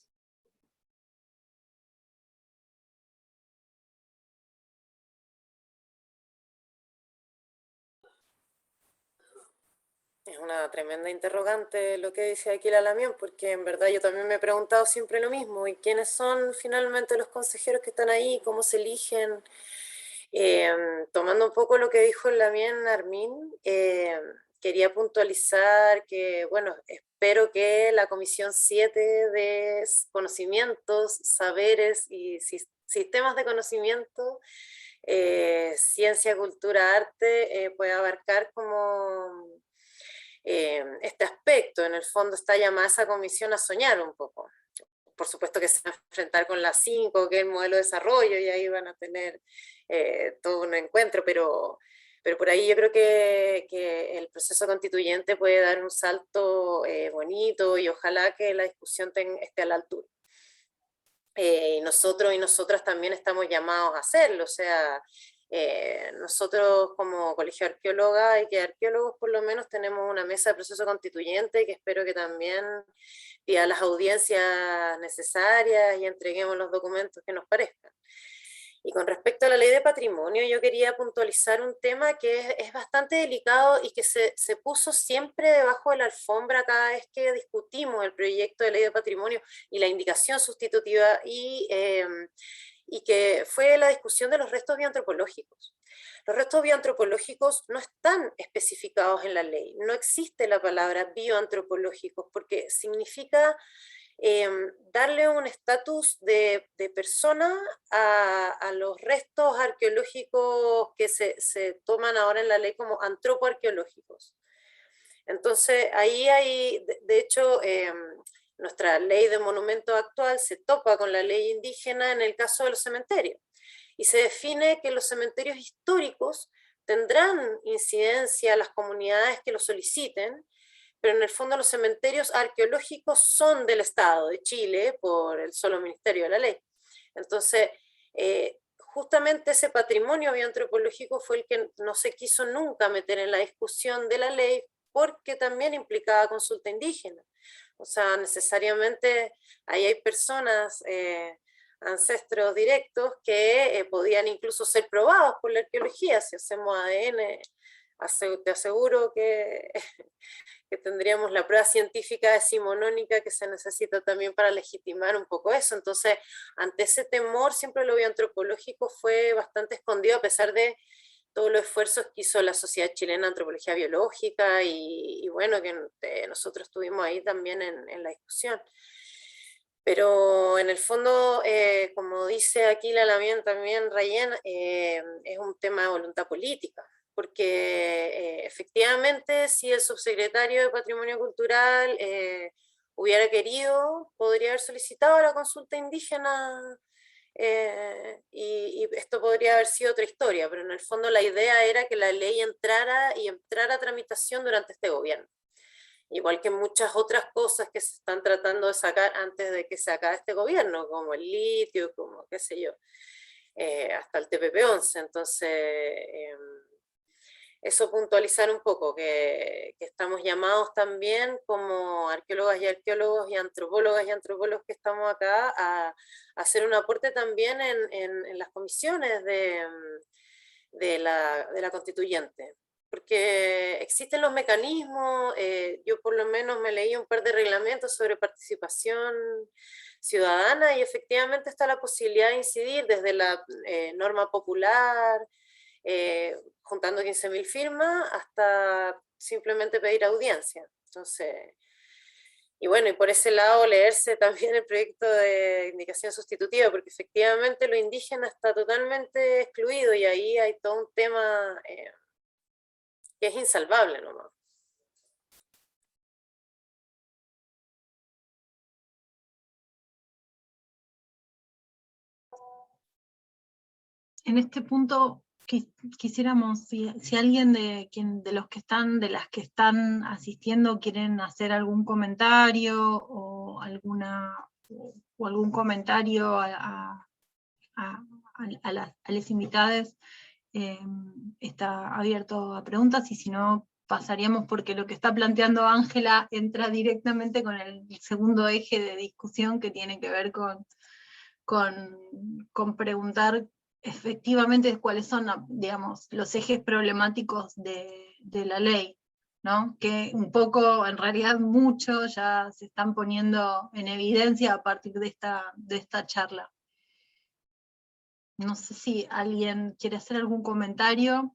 Es una tremenda interrogante lo que dice aquí la Lamián, porque en verdad yo también me he preguntado siempre lo mismo, ¿y quiénes son finalmente los consejeros que están ahí? ¿Cómo se eligen? Tomando un poco lo que dijo el Lamián Armin, quería puntualizar que, bueno, espero que la Comisión 7 de Conocimientos, Saberes y Sistemas de Conocimiento, Ciencia, Cultura, Arte, pueda abarcar como este aspecto. En el fondo está llamada esa comisión a soñar un poco. Por supuesto que se va a enfrentar con la 5, que es el modelo de desarrollo, y ahí van a tener todo un encuentro, pero por ahí yo creo que el proceso constituyente puede dar un salto bonito, y ojalá que la discusión esté a la altura. Y nosotros y nosotras también estamos llamados a hacerlo, o sea, nosotros como colegio de arqueólogas y que arqueólogos por lo menos tenemos una mesa de proceso constituyente que espero que también pida las audiencias necesarias y entreguemos los documentos que nos parezcan. Y con respecto a la ley de patrimonio, yo quería puntualizar un tema que es bastante delicado y que se puso siempre debajo de la alfombra cada vez que discutimos el proyecto de ley de patrimonio y la indicación sustitutiva, y que fue la discusión de los restos bioantropológicos. Los restos bioantropológicos no están especificados en la ley, no existe la palabra bioantropológicos porque significa darle un estatus de persona a los restos arqueológicos que se toman ahora en la ley como antropoarqueológicos. Entonces ahí hay, de hecho, nuestra ley de monumentos actual se topa con la ley indígena en el caso de los cementerios, y se define que los cementerios históricos tendrán incidencia a las comunidades que lo soliciten, pero en el fondo los cementerios arqueológicos son del Estado de Chile por el solo Ministerio de la Ley. Entonces, justamente ese patrimonio bioantropológico fue el que no se quiso nunca meter en la discusión de la ley, porque también implicaba consulta indígena. O sea, necesariamente ahí hay personas, ancestros directos, que podían incluso ser probados por la arqueología. Si hacemos ADN, te aseguro que tendríamos la prueba científica decimonónica que se necesita también para legitimar un poco eso. Entonces, ante ese temor, siempre lo bioantropológico fue bastante escondido, a pesar de todos los esfuerzos que hizo la Sociedad Chilena de Antropología Biológica, y bueno, que nosotros estuvimos ahí también en la discusión. Pero en el fondo, como dice aquí la Lamián también, Rayen, es un tema de voluntad política, porque efectivamente si el subsecretario de Patrimonio Cultural hubiera querido, podría haber solicitado la consulta indígena, y esto podría haber sido otra historia, pero en el fondo la idea era que la ley entrara a tramitación durante este gobierno. Igual que muchas otras cosas que se están tratando de sacar antes de que se acabe este gobierno, como el litio, como qué sé yo, hasta el TPP-11. Entonces, eso puntualizar un poco, que estamos llamados también como arqueólogas y arqueólogos y antropólogas que estamos acá a hacer un aporte también en las comisiones de la constituyente. Porque existen los mecanismos, yo por lo menos me leí un par de reglamentos sobre participación ciudadana, y efectivamente está la posibilidad de incidir desde la norma popular, juntando 15.000 firmas, hasta simplemente pedir audiencia. Entonces, Y bueno, y por ese lado leerse también el proyecto de indicación sustitutiva, porque efectivamente lo indígena está totalmente excluido y ahí hay todo un tema que es insalvable nomás. En este punto quisiéramos, si alguien de los que están, de las que están asistiendo quieren hacer algún comentario o algún comentario a las invitadas, está abierto a preguntas, y si no pasaríamos, porque lo que está planteando Ángela entra directamente con el segundo eje de discusión, que tiene que ver con preguntar efectivamente cuáles son, digamos, los ejes problemáticos de la ley, ¿no? Que un poco, en realidad mucho, ya se están poniendo en evidencia a partir de esta charla. No sé si alguien quiere hacer algún comentario.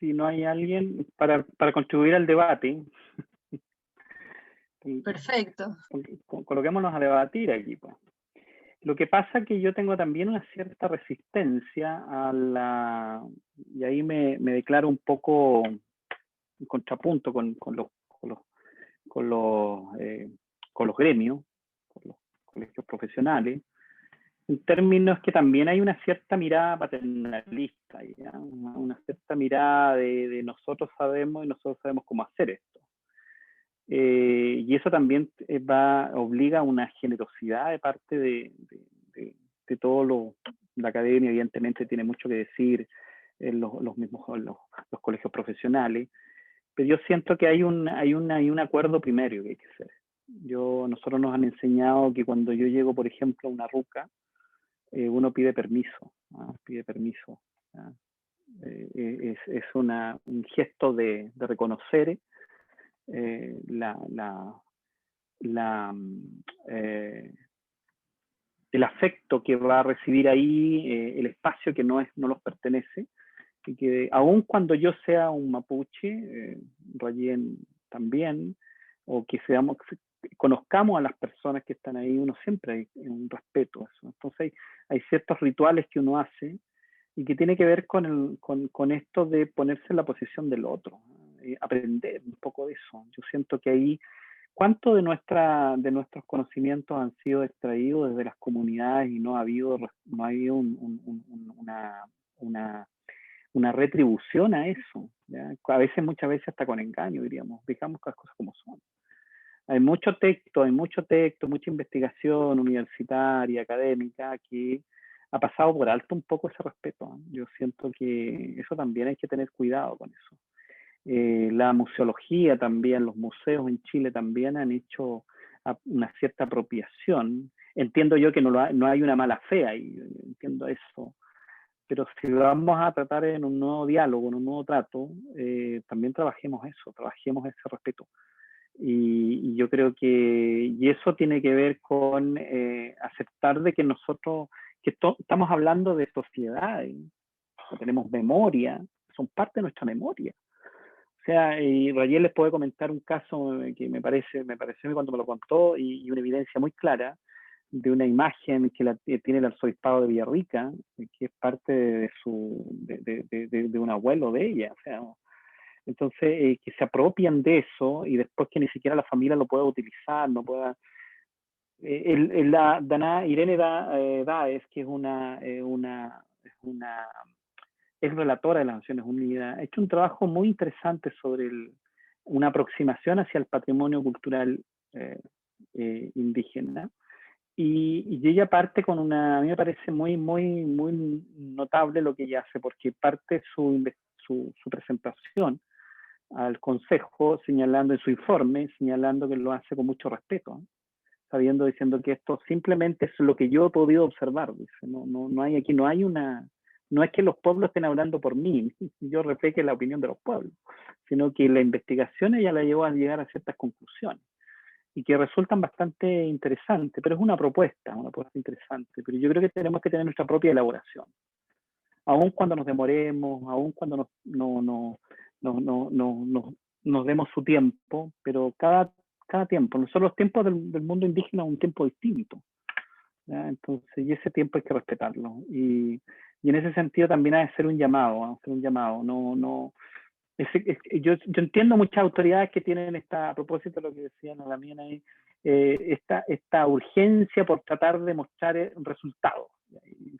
Si no hay alguien, para contribuir al debate, Perfecto. coloquémonos a debatir aquí, pues. Lo que pasa es que yo tengo también una cierta resistencia y ahí me declaro un poco en contrapunto con los gremios, con los colegios profesionales, en términos que también hay una cierta mirada paternalista, ¿ya? Una cierta mirada de nosotros sabemos y nosotros sabemos cómo hacer esto. Y eso también obliga a una generosidad de parte de todo la academia. Evidentemente tiene mucho que decir los mismos los colegios profesionales, pero yo siento que hay un acuerdo primario que hay que hacer. Nosotros nos han enseñado que cuando yo llego, por ejemplo, a una ruca, uno pide permiso, ¿no? Pide permiso, ¿no? Es un gesto de reconocer el afecto que va a recibir ahí, el espacio que no los pertenece, y que aun cuando yo sea un mapuche, Rayen también, o que conozcamos a las personas que están ahí, uno siempre hay un respeto a eso. Entonces hay ciertos rituales que uno hace y que tiene que ver con esto de ponerse en la posición del otro, aprender un poco de eso. Yo siento que ahí, ¿cuánto de nuestros conocimientos han sido extraídos desde las comunidades y no ha habido una retribución a eso? ¿Ya? Muchas veces hasta con engaño, diríamos, digamos las cosas como son. Hay mucho texto, mucha investigación universitaria, académica, que ha pasado por alto un poco ese respeto. Yo siento que eso también hay que tener cuidado con eso. La museología también, los museos en Chile también han hecho una cierta apropiación. Entiendo yo que no hay una mala fe ahí, entiendo eso. Pero si vamos a tratar en un nuevo diálogo, en un nuevo trato, también trabajemos ese respeto. Y yo creo que eso tiene que ver con aceptar de que nosotros, estamos hablando de sociedades, tenemos memoria, son parte de nuestra memoria. O sea, y Rayel les puede comentar un caso que me pareció cuando me lo contó, y una evidencia muy clara de una imagen que tiene el arzobispado de Villarrica, que es parte de un abuelo de ella. O sea, entonces, que se apropian de eso y después que ni siquiera la familia lo pueda utilizar, no pueda. Irene Daes, que es relatora de las Naciones Unidas, ha hecho un trabajo muy interesante sobre una aproximación hacia el patrimonio cultural indígena. Y ella parte a mí me parece muy, muy, muy notable lo que ella hace, porque parte su presentación al Consejo señalando en su informe, señalando que lo hace con mucho respeto, diciendo que esto simplemente es lo que yo he podido observar. Dice, no es que los pueblos estén hablando por mí, yo refleje la opinión de los pueblos, sino que la investigación ella la llevó a llegar a ciertas conclusiones y que resultan bastante interesantes, pero es una propuesta interesante, pero yo creo que tenemos que tener nuestra propia elaboración. aun cuando nos demoremos, aun cuando nos demos su tiempo, pero cada tiempo, nosotros los tiempos del mundo indígena es un tiempo distinto, ¿ya? Entonces, y ese tiempo hay que respetarlo, y en ese sentido también ha de ser un llamado, yo entiendo muchas autoridades que tienen a propósito de lo que decían a la mía ahí, esta urgencia por tratar de mostrar resultados, y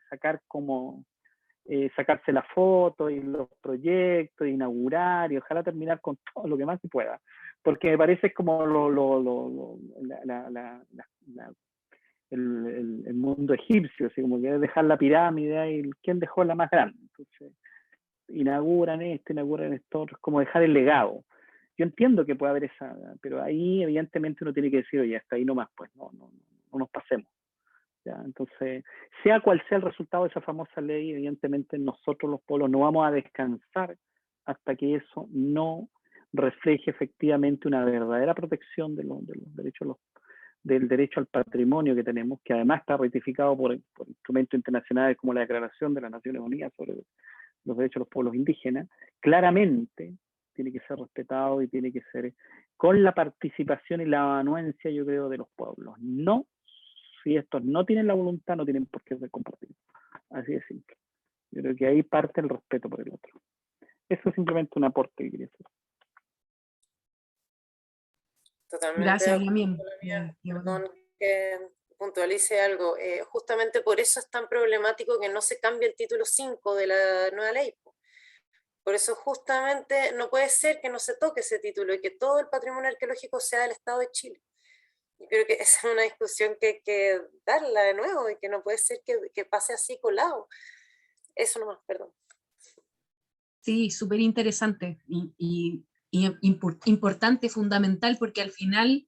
sacarse la foto y los proyectos, inaugurar y ojalá terminar con todo lo que más se pueda, porque me parece como el mundo egipcio, así como que dejar la pirámide y quién dejó la más grande. Entonces inauguran esto, otro, es como dejar el legado. Yo entiendo que puede haber pero ahí evidentemente uno tiene que decir, oye, hasta ahí nomás, pues no nos pasemos. ¿Ya? Entonces, sea cual sea el resultado de esa famosa ley, evidentemente nosotros los pueblos no vamos a descansar hasta que eso no refleje efectivamente una verdadera protección de los derechos, del derecho al patrimonio que tenemos, que además está ratificado por instrumentos internacionales como la Declaración de las Naciones Unidas sobre los derechos de los pueblos indígenas. Claramente tiene que ser respetado y tiene que ser con la participación y la anuencia, yo creo, de los pueblos. No, si estos no tienen la voluntad, no tienen por qué ser compartidos. Así de simple. Yo creo que ahí parte el respeto por el otro. Eso es simplemente un aporte que quería hacer. Totalmente. Gracias, Lamien. Perdón que puntualice algo. Justamente por eso es tan problemático que no se cambie el título 5 de la nueva ley. Por eso justamente no puede ser que no se toque ese título y que todo el patrimonio arqueológico sea del Estado de Chile. Yo creo que esa es una discusión que hay que darla de nuevo y que no puede ser que pase así colado. Eso nomás, perdón. Sí, súper interesante y importante, fundamental, porque al final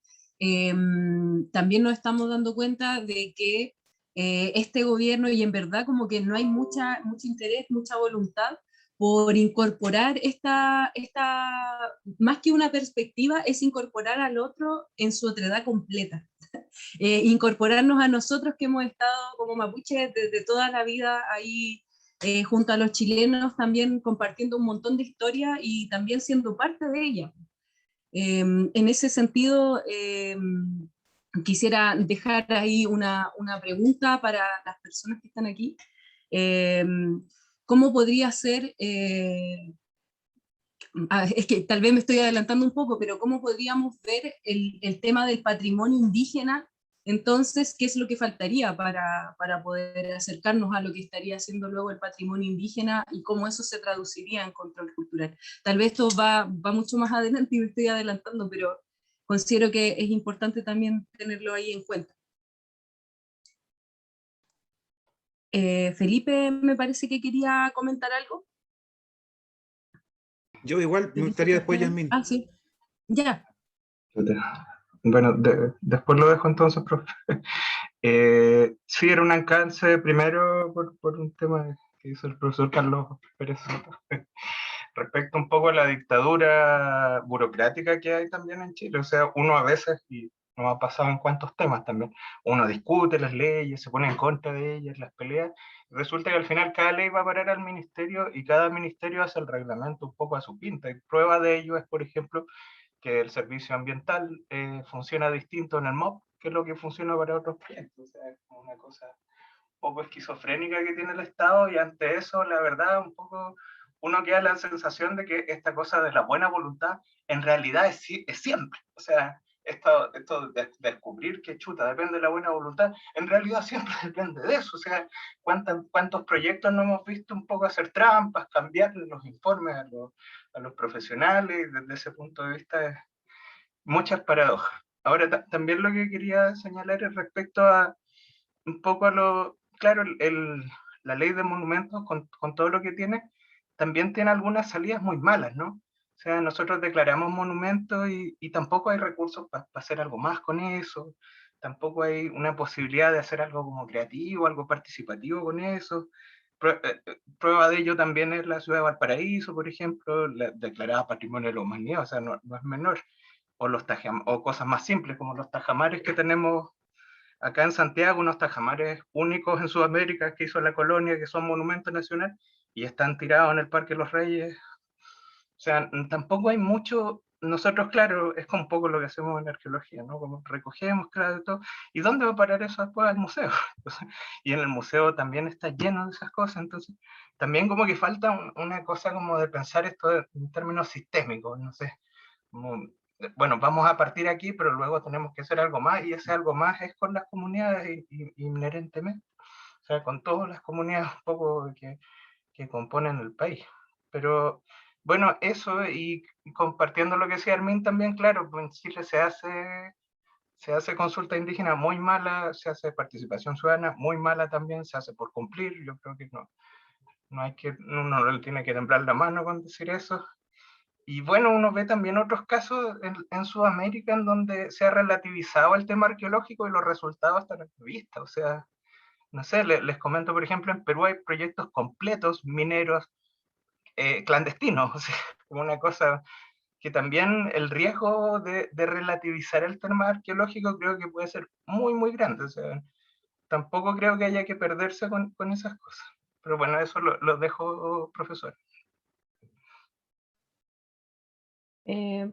también nos estamos dando cuenta de que este gobierno, y en verdad como que no hay mucho interés, mucha voluntad por incorporar más que una perspectiva, es incorporar al otro en su otredad completa. Incorporarnos a nosotros que hemos estado como mapuches desde toda la vida ahí junto a los chilenos, también compartiendo un montón de historia y también siendo parte de ella. En ese sentido, quisiera dejar ahí una pregunta para las personas que están aquí. ¿Cómo podría ser, es que tal vez me estoy adelantando un poco, pero cómo podríamos ver el tema del patrimonio indígena? Entonces, ¿qué es lo que faltaría para poder acercarnos a lo que estaría haciendo luego el patrimonio indígena y cómo eso se traduciría en control cultural? Tal vez esto va mucho más adelante y me estoy adelantando, pero considero que es importante también tenerlo ahí en cuenta. Felipe, me parece que quería comentar algo. Yo igual, me gustaría después, Yasmin. Ah, sí. Ya. Bueno, después lo dejo entonces, profe. Sí, era un alcance primero por un tema que hizo el profesor Carlos Pérez Soto, respecto un poco a la dictadura burocrática que hay también en Chile. O sea, uno a veces, y nos ha pasado en cuantos temas también, uno discute las leyes, se pone en contra de ellas, las pelea, y resulta que al final cada ley va a parar al ministerio y cada ministerio hace el reglamento un poco a su pinta. Y prueba de ello es, por ejemplo, que el servicio ambiental funciona distinto en el MOP que es lo que funciona para otros proyectos. O sea, es como una cosa un poco esquizofrénica que tiene el Estado, y ante eso, la verdad, un poco uno queda la sensación de que esta cosa de la buena voluntad en realidad es siempre. O sea, esto de descubrir que chuta depende de la buena voluntad, en realidad siempre depende de eso. O sea, ¿cuántos proyectos no hemos visto un poco hacer trampas, cambiarle los informes a los profesionales? Desde ese punto de vista, muchas paradojas. Ahora, también lo que quería señalar es respecto a un poco a claro, la ley de monumentos con todo lo que tiene, también tiene algunas salidas muy malas, ¿no? O sea, nosotros declaramos monumentos y tampoco hay recursos para hacer algo más con eso, tampoco hay una posibilidad de hacer algo como creativo, algo participativo con eso. Prueba de ello también es la ciudad de Valparaíso, por ejemplo, declarada Patrimonio de la Humanidad, o sea, no es menor. O cosas más simples como los tajamares que tenemos acá en Santiago, unos tajamares únicos en Sudamérica que hizo la colonia, que son monumentos nacionales, y están tirados en el Parque Los Reyes. O sea, tampoco hay mucho. Nosotros, claro, es como un poco lo que hacemos en arqueología, ¿no? Como recogemos, claro, todo. ¿Y dónde va a parar eso después? Al museo. Entonces, y en el museo también está lleno de esas cosas. Entonces, también como que falta una cosa como de pensar esto en términos sistémicos, no sé. Como, bueno, vamos a partir aquí, pero luego tenemos que hacer algo más, y ese algo más es con las comunidades inherentemente. O sea, con todas las comunidades un poco que componen el país. Pero bueno, eso, y compartiendo lo que decía Armin también, claro, pues en Chile se hace consulta indígena muy mala, se hace participación ciudadana muy mala también, se hace por cumplir. Yo creo que no hay que, uno no le tiene que temblar la mano con decir eso. Y bueno, uno ve también otros casos en Sudamérica en donde se ha relativizado el tema arqueológico y los resultados están a la vista. O sea, no sé, les comento, por ejemplo, en Perú hay proyectos completos mineros clandestinos, o sea, como una cosa que también el riesgo de relativizar el tema arqueológico creo que puede ser muy, muy grande. O sea, tampoco creo que haya que perderse con esas cosas. Pero bueno, eso lo dejo, profesor.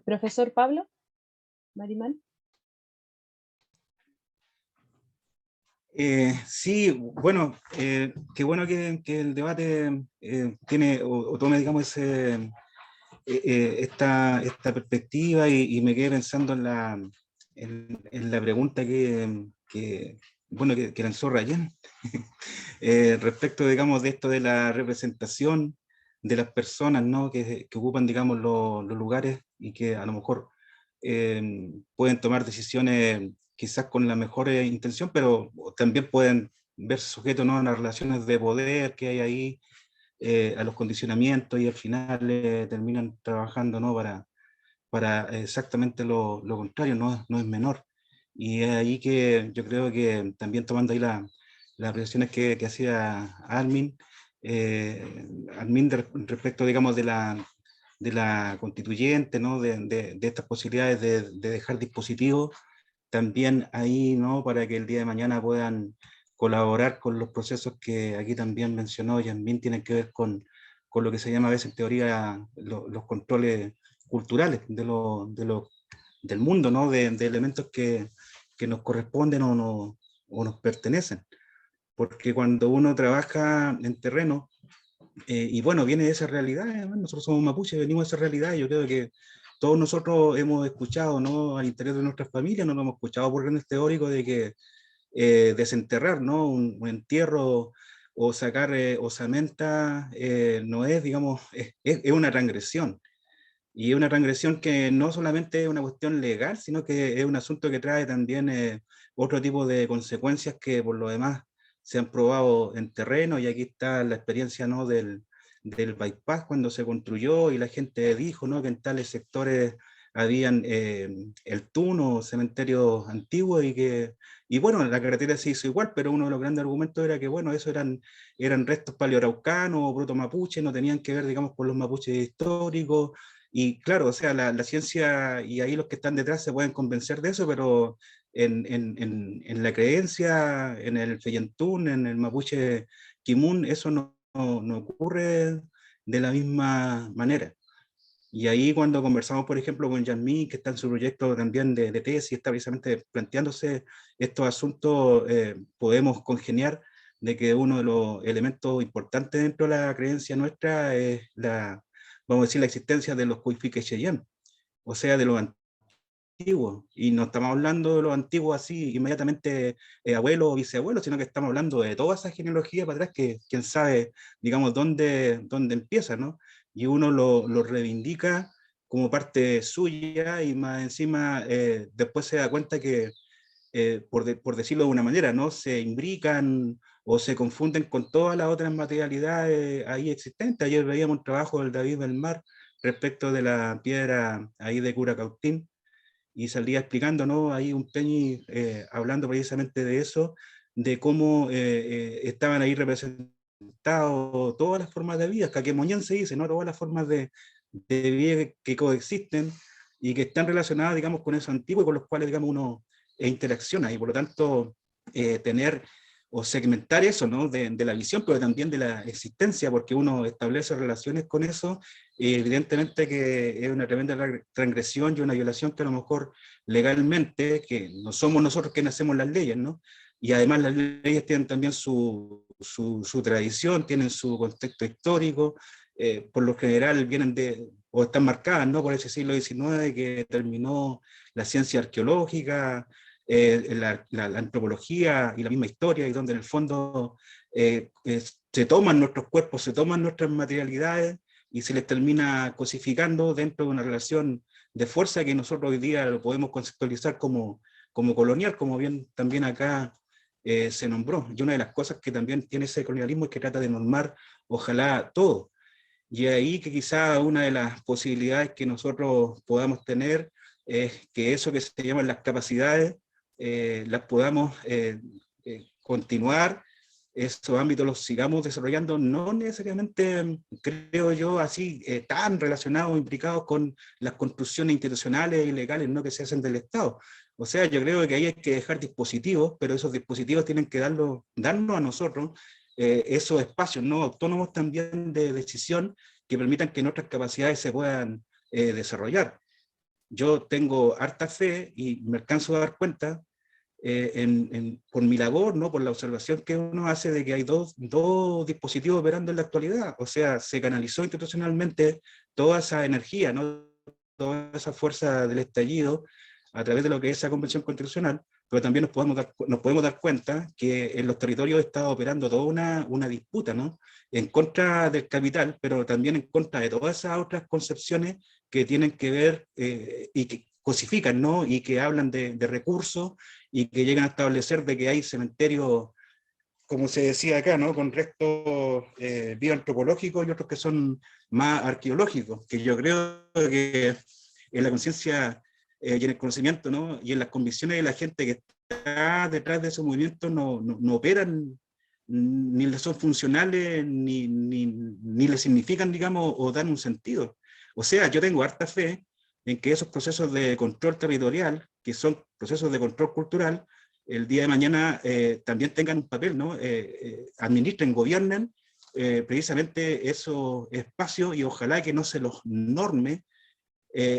Profesor Pablo Marimal. Sí, bueno, qué bueno que el debate tiene o tome, digamos, esta perspectiva, y me quedé pensando en la pregunta bueno, que lanzó Rayén respecto, digamos, de esto de la representación de las personas, ¿no? que ocupan, digamos, los lugares, y que a lo mejor pueden tomar decisiones quizás con la mejor intención, pero también pueden verse sujetos, ¿no?, a las relaciones de poder que hay ahí, a los condicionamientos, y al final terminan trabajando, ¿no?, para exactamente lo contrario, no es menor. Y es ahí que yo creo que también, tomando ahí las apreciaciones que hacía Armin, respecto, digamos, de la constituyente, ¿no?, de estas posibilidades de dejar dispositivos también ahí, ¿no?, para que el día de mañana puedan colaborar con los procesos que aquí también mencionó Yasmín, tienen que ver con lo que se llama a veces en teoría los controles culturales del mundo, ¿no?, de elementos que nos corresponden o nos pertenecen. Porque cuando uno trabaja en terreno, y bueno, viene de esa realidad, nosotros somos mapuches, venimos de esa realidad, y yo creo que todos nosotros hemos escuchado, ¿no?, al interior de nuestras familias, no lo hemos escuchado por grandes teóricos de que desenterrar, ¿no?, un entierro o sacar osamenta no es, digamos, es una transgresión. Y es una transgresión que no solamente es una cuestión legal, sino que es un asunto que trae también otro tipo de consecuencias que por lo demás se han probado en terreno. Y aquí está la experiencia, ¿no?, del bypass cuando se construyó, y la gente dijo, ¿no?, que en tales sectores habían el tuno, cementerios antiguos, y bueno, la carretera se hizo igual, pero uno de los grandes argumentos era que, bueno, eso eran restos paleoaraucanos o proto-mapuche, no tenían que ver, digamos, con los mapuches históricos. Y claro, o sea, la ciencia y ahí los que están detrás se pueden convencer de eso, pero en la creencia, en el Feyentún, en el mapuche Kimun, eso no ocurre de la misma manera. Y ahí cuando conversamos, por ejemplo, con Yasmín, que está en su proyecto también de tesis, está precisamente planteándose estos asuntos, podemos congeniar de que uno de los elementos importantes dentro de la creencia nuestra es vamos a decir, la existencia de los Cuifique Cheyenne, o sea, de los antiguos. Y no estamos hablando de los antiguos así, inmediatamente abuelos o bisabuelos, sino que estamos hablando de toda esa genealogía para atrás que quién sabe, digamos, dónde empieza, ¿no? Y uno lo reivindica como parte suya, y más encima después se da cuenta que, por decirlo de una manera, ¿no?, se imbrican o se confunden con todas las otras materialidades ahí existentes. Ayer veíamos un trabajo del David Belmar respecto de la piedra ahí de Curacautín, y salía explicando, ¿no?, ahí un Peñi hablando precisamente de eso, de cómo estaban ahí representados todas las formas de vida, Caquemoñán se dice, ¿no?, todas las formas de vida que coexisten y que están relacionadas, digamos, con eso antiguo, y con los cuales, digamos, uno interacciona, y por lo tanto tener segmentar eso, ¿no? De la visión, pero también de la existencia, porque uno establece relaciones con eso, evidentemente que es una tremenda transgresión y una violación que a lo mejor legalmente, que no somos nosotros quienes hacemos las leyes, ¿no? Y además las leyes tienen también su tradición, tienen su contexto histórico, por lo general vienen o están marcadas, ¿no? Por ese siglo XIX que terminó la ciencia arqueológica, la antropología y la misma historia, y donde en el fondo se toman nuestros cuerpos, se toman nuestras materialidades y se les termina cosificando dentro de una relación de fuerza que nosotros hoy día lo podemos conceptualizar como colonial, como bien también acá se nombró. Y una de las cosas que también tiene ese colonialismo es que trata de normar, ojalá, todo. Y ahí que quizá una de las posibilidades que nosotros podamos tener es que eso que se llaman las capacidades, las podamos continuar, esos ámbitos los sigamos desarrollando, no necesariamente, creo yo, así tan relacionados, implicados con las construcciones institucionales y legales, ¿no? Que se hacen del Estado. O sea, yo creo que ahí hay que dejar dispositivos, pero esos dispositivos tienen que darnos a nosotros esos espacios, ¿no? Autónomos también de decisión que permitan que nuestras capacidades se puedan desarrollar. Yo tengo harta fe y me alcanzo a dar cuenta por mi labor, ¿no? Por la observación que uno hace de que hay dos dispositivos operando en la actualidad. O sea, se canalizó institucionalmente toda esa energía, ¿no? Toda esa fuerza del estallido a través de lo que es esa convención constitucional, pero también nos podemos dar cuenta que en los territorios está operando toda una disputa, ¿no? En contra del capital, pero también en contra de todas esas otras concepciones que tienen que ver y que cosifican, ¿no? Y que hablan de recursos y que llegan a establecer de que hay cementerios, como se decía acá, ¿no? Con restos bioantropológicos y otros que son más arqueológicos, que yo creo que en la conciencia y en el conocimiento, ¿no? Y en las convicciones de la gente que está detrás de esos movimientos no operan, ni les son funcionales, ni les significan, digamos, o dan un sentido. O sea, yo tengo harta fe en que esos procesos de control territorial, que son procesos de control cultural, el día de mañana también tengan un papel, ¿no? Administren, gobiernen precisamente esos espacios, y ojalá que no se los norme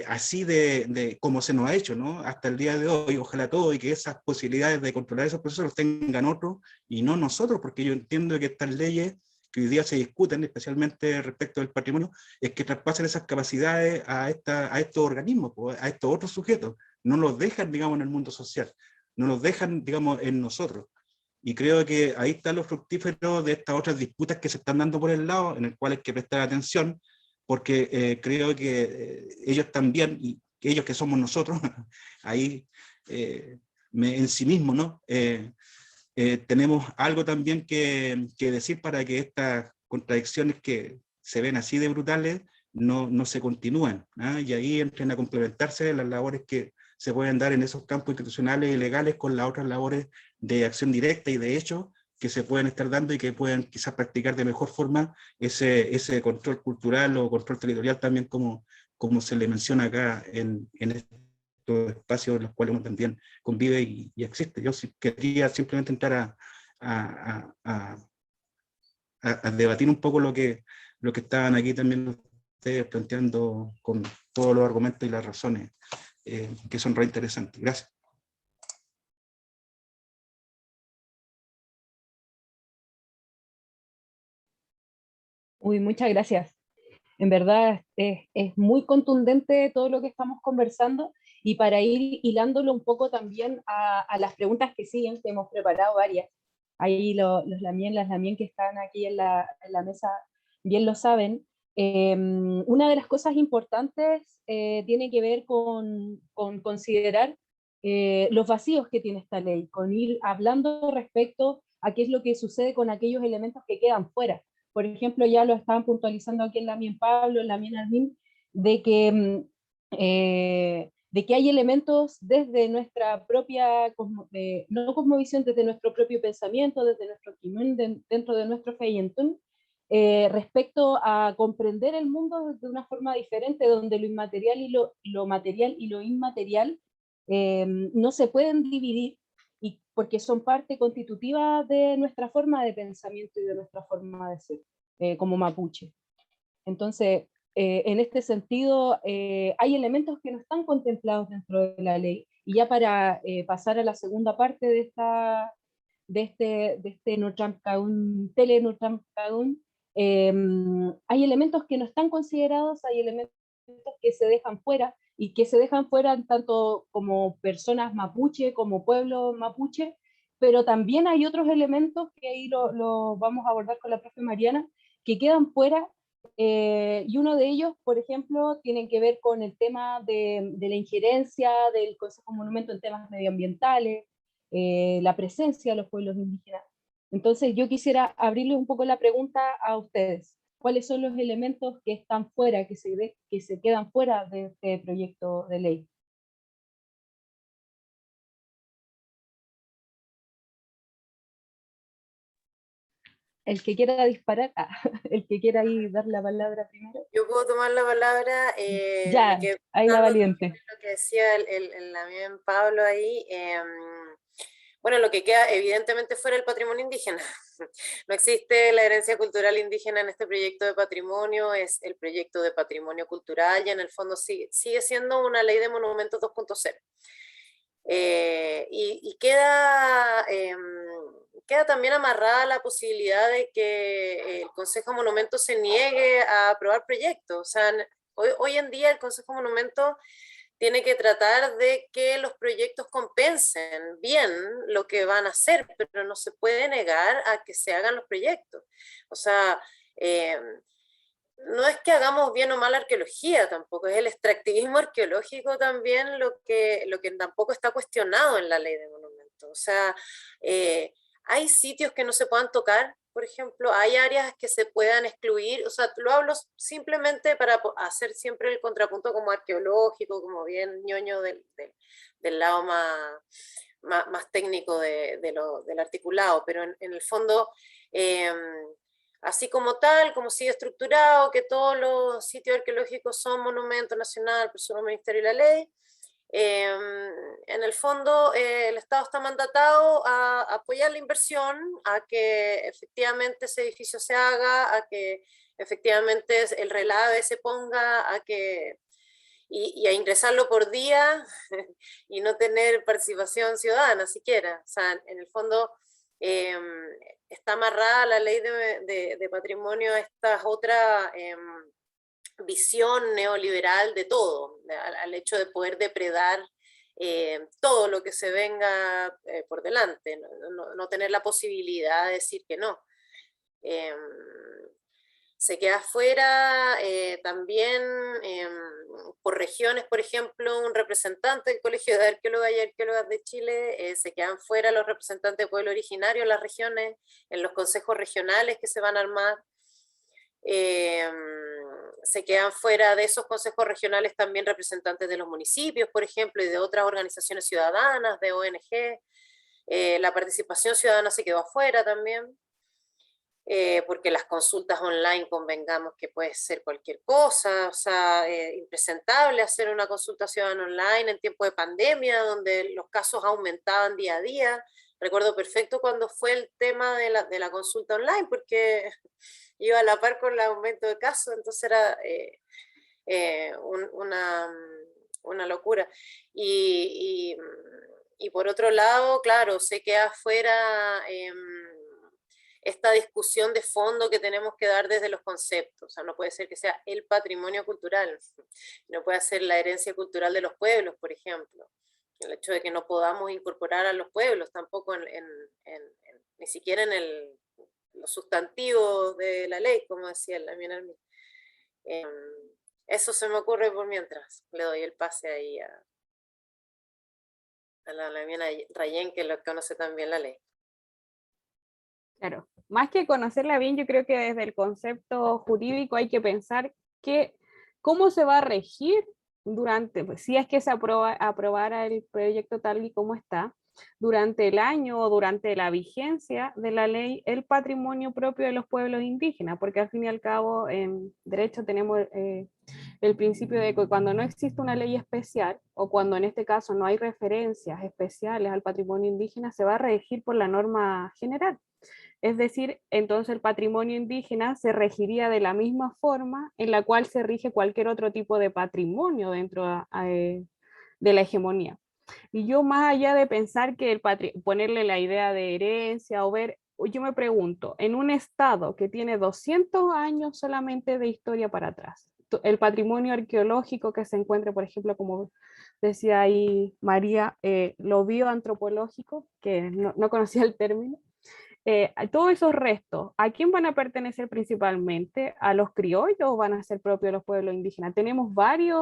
así de como se nos ha hecho, ¿no? Hasta el día de hoy, ojalá todo, y que esas posibilidades de controlar esos procesos los tengan otros y no nosotros, porque yo entiendo que estas leyes que hoy día se discuten, especialmente respecto del patrimonio, es que traspasen esas capacidades a estos organismos, a estos otros sujetos, no los dejan, digamos, en el mundo social, no los dejan, digamos, en nosotros. Y creo que ahí está lo fructífero de estas otras disputas que se están dando por el lado, en el cual hay que prestar atención, porque creo que ellos también, y que ellos que somos nosotros, ahí en sí mismo, ¿no? Tenemos algo también que decir para que estas contradicciones que se ven así de brutales no se continúen, ¿ah? Y ahí entren a complementarse las labores que se pueden dar en esos campos institucionales y legales con las otras labores de acción directa y de hecho que se pueden estar dando y que puedan quizás practicar de mejor forma ese control cultural o control territorial también como se le menciona acá en estos espacios en los cuales uno también convive y existe. Yo quería simplemente entrar a debatir un poco lo que estaban aquí también ustedes planteando con todos los argumentos y las razones que son re interesantes. Gracias. Uy, muchas gracias. En verdad es muy contundente todo lo que estamos conversando, y para ir hilándolo un poco también a las preguntas que siguen, que hemos preparado varias. Ahí las Lamien que están aquí en la mesa bien lo saben. Una de las cosas importantes tiene que ver con considerar los vacíos que tiene esta ley, con ir hablando respecto a qué es lo que sucede con aquellos elementos que quedan fuera. Por ejemplo, ya lo estaban puntualizando aquí en Lamien Pablo, en Lamien Armin, de que hay elementos desde nuestra propia, no cosmovisión, desde nuestro propio pensamiento, desde nuestro quimen, dentro de nuestro feyentún, respecto a comprender el mundo de una forma diferente, donde lo inmaterial y lo material y lo inmaterial no se pueden dividir, porque son parte constitutiva de nuestra forma de pensamiento y de nuestra forma de ser, como mapuche. Entonces, en este sentido, hay elementos que no están contemplados dentro de la ley, y ya para pasar a la segunda parte de este Nutramkaun, Tele Nutramkaun, hay elementos que no están considerados, hay elementos que se dejan fuera, y que se dejan fuera tanto como personas mapuche, como pueblo mapuche, pero también hay otros elementos que ahí lo vamos a abordar con la profe Mariana, que quedan fuera, y uno de ellos, por ejemplo, tiene que ver con el tema de la injerencia del Consejo Monumento en temas medioambientales, la presencia de los pueblos indígenas. Entonces yo quisiera abrirle un poco la pregunta a ustedes. ¿Cuáles son los elementos que están fuera, que se quedan fuera de este proyecto de ley? El que quiera disparar, el que quiera ahí dar la palabra primero. Yo puedo tomar la palabra. Ya, ahí la valiente. Lo que decía el Damián Pablo ahí. Bueno, lo que queda evidentemente fuera el patrimonio indígena. No existe la herencia cultural indígena en este proyecto de patrimonio, es el proyecto de patrimonio cultural, y en el fondo sigue siendo una ley de monumentos 2.0. Y queda también amarrada la posibilidad de que el Consejo de Monumentos se niegue a aprobar proyectos. O sea, hoy en día el Consejo de Monumentos tiene que tratar de que los proyectos compensen bien lo que van a hacer, pero no se puede negar a que se hagan los proyectos. O sea, no es que hagamos bien o mal arqueología tampoco, es el extractivismo arqueológico también lo que tampoco está cuestionado en la ley de monumentos. O sea, hay sitios que no se puedan tocar, por ejemplo, hay áreas que se puedan excluir. O sea, lo hablo simplemente para hacer siempre el contrapunto como arqueológico, como bien ñoño del lado más técnico del articulado, pero en el fondo, así como tal, como sigue estructurado, que todos los sitios arqueológicos son monumento nacional por su Ministerio de la Ley, en el fondo el Estado está mandatado a apoyar la inversión, a que efectivamente ese edificio se haga, a que efectivamente el relave se ponga, y a ingresarlo por día y no tener participación ciudadana siquiera. O sea, en el fondo está amarrada la ley de patrimonio a esta otra visión neoliberal de todo, al hecho de poder depredar todo lo que se venga por delante, no tener la posibilidad de decir que no. Se queda fuera también por regiones, por ejemplo, un representante del Colegio de Arqueólogas y Arqueólogas de Chile, se quedan fuera los representantes de pueblo originario en las regiones, en los consejos regionales que se van a armar. Se quedan fuera de esos consejos regionales también representantes de los municipios, por ejemplo, y de otras organizaciones ciudadanas, de ONG. La participación ciudadana se quedó afuera también, porque las consultas online, convengamos que puede ser cualquier cosa. O sea, impresentable hacer una consulta ciudadana online en tiempo de pandemia, donde los casos aumentaban día a día. Recuerdo perfecto cuando fue el tema de la consulta online, porque iba a la par con el aumento de casos, entonces era una locura. Y por otro lado, claro, se queda fuera esta discusión de fondo que tenemos que dar desde los conceptos. O sea, no puede ser que sea el patrimonio cultural, no puede ser la herencia cultural de los pueblos, por ejemplo. El hecho de que no podamos incorporar a los pueblos tampoco ni siquiera en los sustantivos de la ley, como decía la Damián Armin. Eso se me ocurre por mientras. Le doy el pase ahí a la Damián Rayén, que lo conoce también la ley. Claro, más que conocerla bien, yo creo que desde el concepto jurídico hay que pensar cómo se va a regir durante, pues, si es que se aprobara el proyecto tal y como está, durante el año o durante la vigencia de la ley, el patrimonio propio de los pueblos indígenas, porque al fin y al cabo en derecho tenemos el principio de que cuando no existe una ley especial, o cuando en este caso no hay referencias especiales al patrimonio indígena, se va a regir por la norma general. Es decir, entonces el patrimonio indígena se regiría de la misma forma en la cual se rige cualquier otro tipo de patrimonio dentro de la hegemonía. Y yo, más allá de pensar que ponerle la idea de herencia o ver, yo me pregunto, en un estado que tiene 200 años solamente de historia para atrás, el patrimonio arqueológico que se encuentra, por ejemplo, como decía ahí María, lo bioantropológico, que no conocía el término, todos esos restos, ¿a quién van a pertenecer principalmente? ¿A los criollos o van a ser propios de los pueblos indígenas? Tenemos varias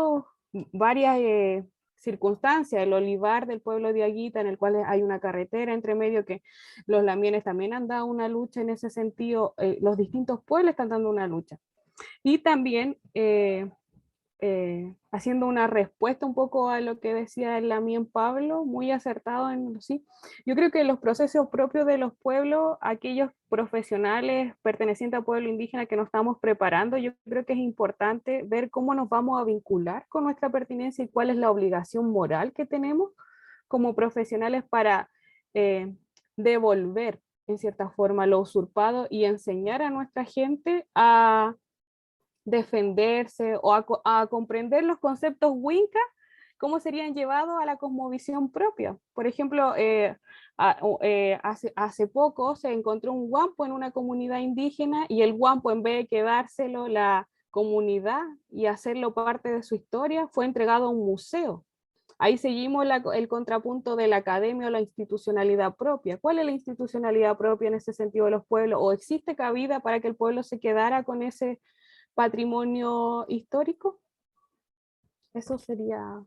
circunstancias, el olivar del pueblo de Aguita, en el cual hay una carretera entre medio, que los lamienes también han dado una lucha en ese sentido, los distintos pueblos están dando una lucha. Y también haciendo una respuesta un poco a lo que decía el Lamien Pablo, muy acertado en sí. Yo creo que los procesos propios de los pueblos, aquellos profesionales pertenecientes al pueblo indígena que nos estamos preparando, yo creo que es importante ver cómo nos vamos a vincular con nuestra pertinencia y cuál es la obligación moral que tenemos como profesionales para devolver en cierta forma lo usurpado y enseñar a nuestra gente a defenderse o a comprender los conceptos Winca, cómo serían llevados a la cosmovisión propia. Por ejemplo, hace poco se encontró un guampo en una comunidad indígena y el guampo, en vez de quedárselo la comunidad y hacerlo parte de su historia, fue entregado a un museo. Ahí seguimos el contrapunto de la academia o la institucionalidad propia. ¿Cuál es la institucionalidad propia en ese sentido de los pueblos? ¿O existe cabida para que el pueblo se quedara con ese patrimonio histórico? Eso sería...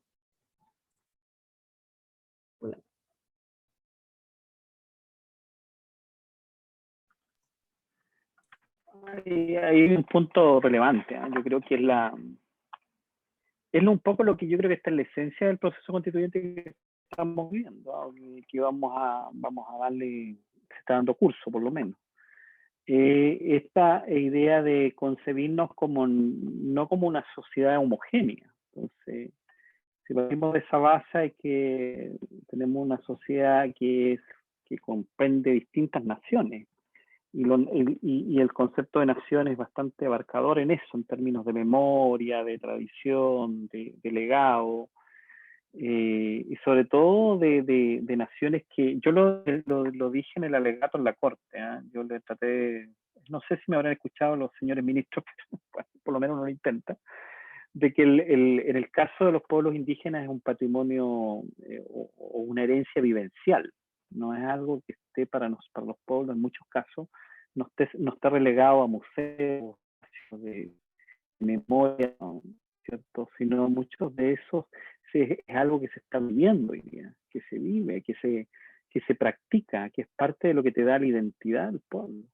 Hay un punto relevante, ¿eh? Yo creo que es un poco lo que yo creo que está en la esencia del proceso constituyente que estamos viendo, ¿eh? Que vamos a darle, se está dando curso por lo menos. Esta idea de concebirnos como no como una sociedad homogénea. Entonces, si partimos de esa base, es que tenemos una sociedad que comprende distintas naciones. Y el concepto de nación es bastante abarcador en eso, en términos de memoria, de tradición, de legado, y sobre todo de naciones que yo lo dije en el alegato en la Corte, ¿eh? Yo le traté, no sé si me habrán escuchado los señores ministros, pero por lo menos uno lo intenta, de que en el caso de los pueblos indígenas es un patrimonio o una herencia vivencial, no es algo que esté para los pueblos en muchos casos, no está relegado a museos de memoria, ¿cierto? Sino muchos de esos es algo que se está viviendo hoy día, que se vive, que se practica, que es parte de lo que te da la identidad del pueblo.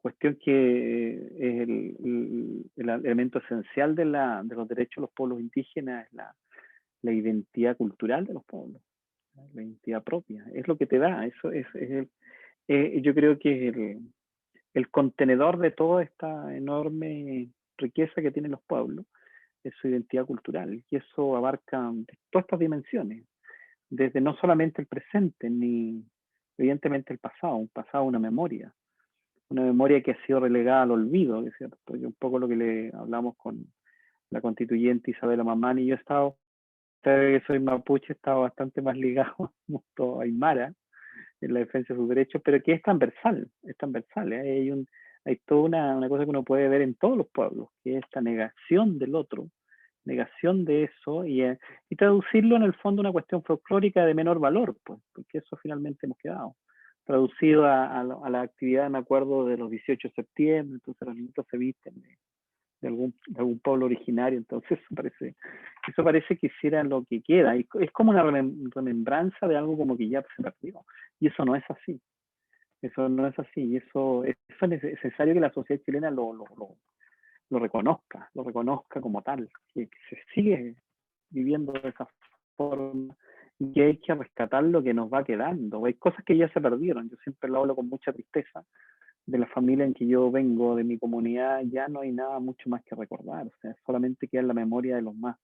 Cuestión que es el elemento esencial de los derechos de los pueblos indígenas, es la identidad cultural de los pueblos, la identidad propia, es lo que te da, eso yo creo que es el contenedor de toda esta enorme riqueza que tienen los pueblos, es su identidad cultural, y eso abarca todas estas dimensiones, desde no solamente el presente, ni evidentemente el pasado, una memoria que ha sido relegada al olvido, ¿es cierto? Y un poco lo que le hablamos con la constituyente Isabela Mamani, y yo he estado, que soy mapuche, he estado bastante más ligado al mundo aymara, en la defensa de sus derechos, pero que es transversal, ¿eh? Hay toda una cosa que uno puede ver en todos los pueblos, que es esta negación del otro, negación de eso, y traducirlo en el fondo a una cuestión folclórica de menor valor, pues, porque eso finalmente hemos quedado. Traducido a la actividad, me acuerdo, de los 18 de septiembre, entonces los niños se visten de algún pueblo originario, entonces eso parece que hiciera lo que queda, y es como una remembranza de algo como que ya se perdió, y eso no es así, y eso es necesario que la sociedad chilena lo reconozca como tal, que se sigue viviendo de esa forma, y que hay que rescatar lo que nos va quedando. Hay cosas que ya se perdieron, yo siempre lo hablo con mucha tristeza, de la familia en que yo vengo, de mi comunidad, ya no hay nada mucho más que recordar. O sea, solamente queda en la memoria de los más,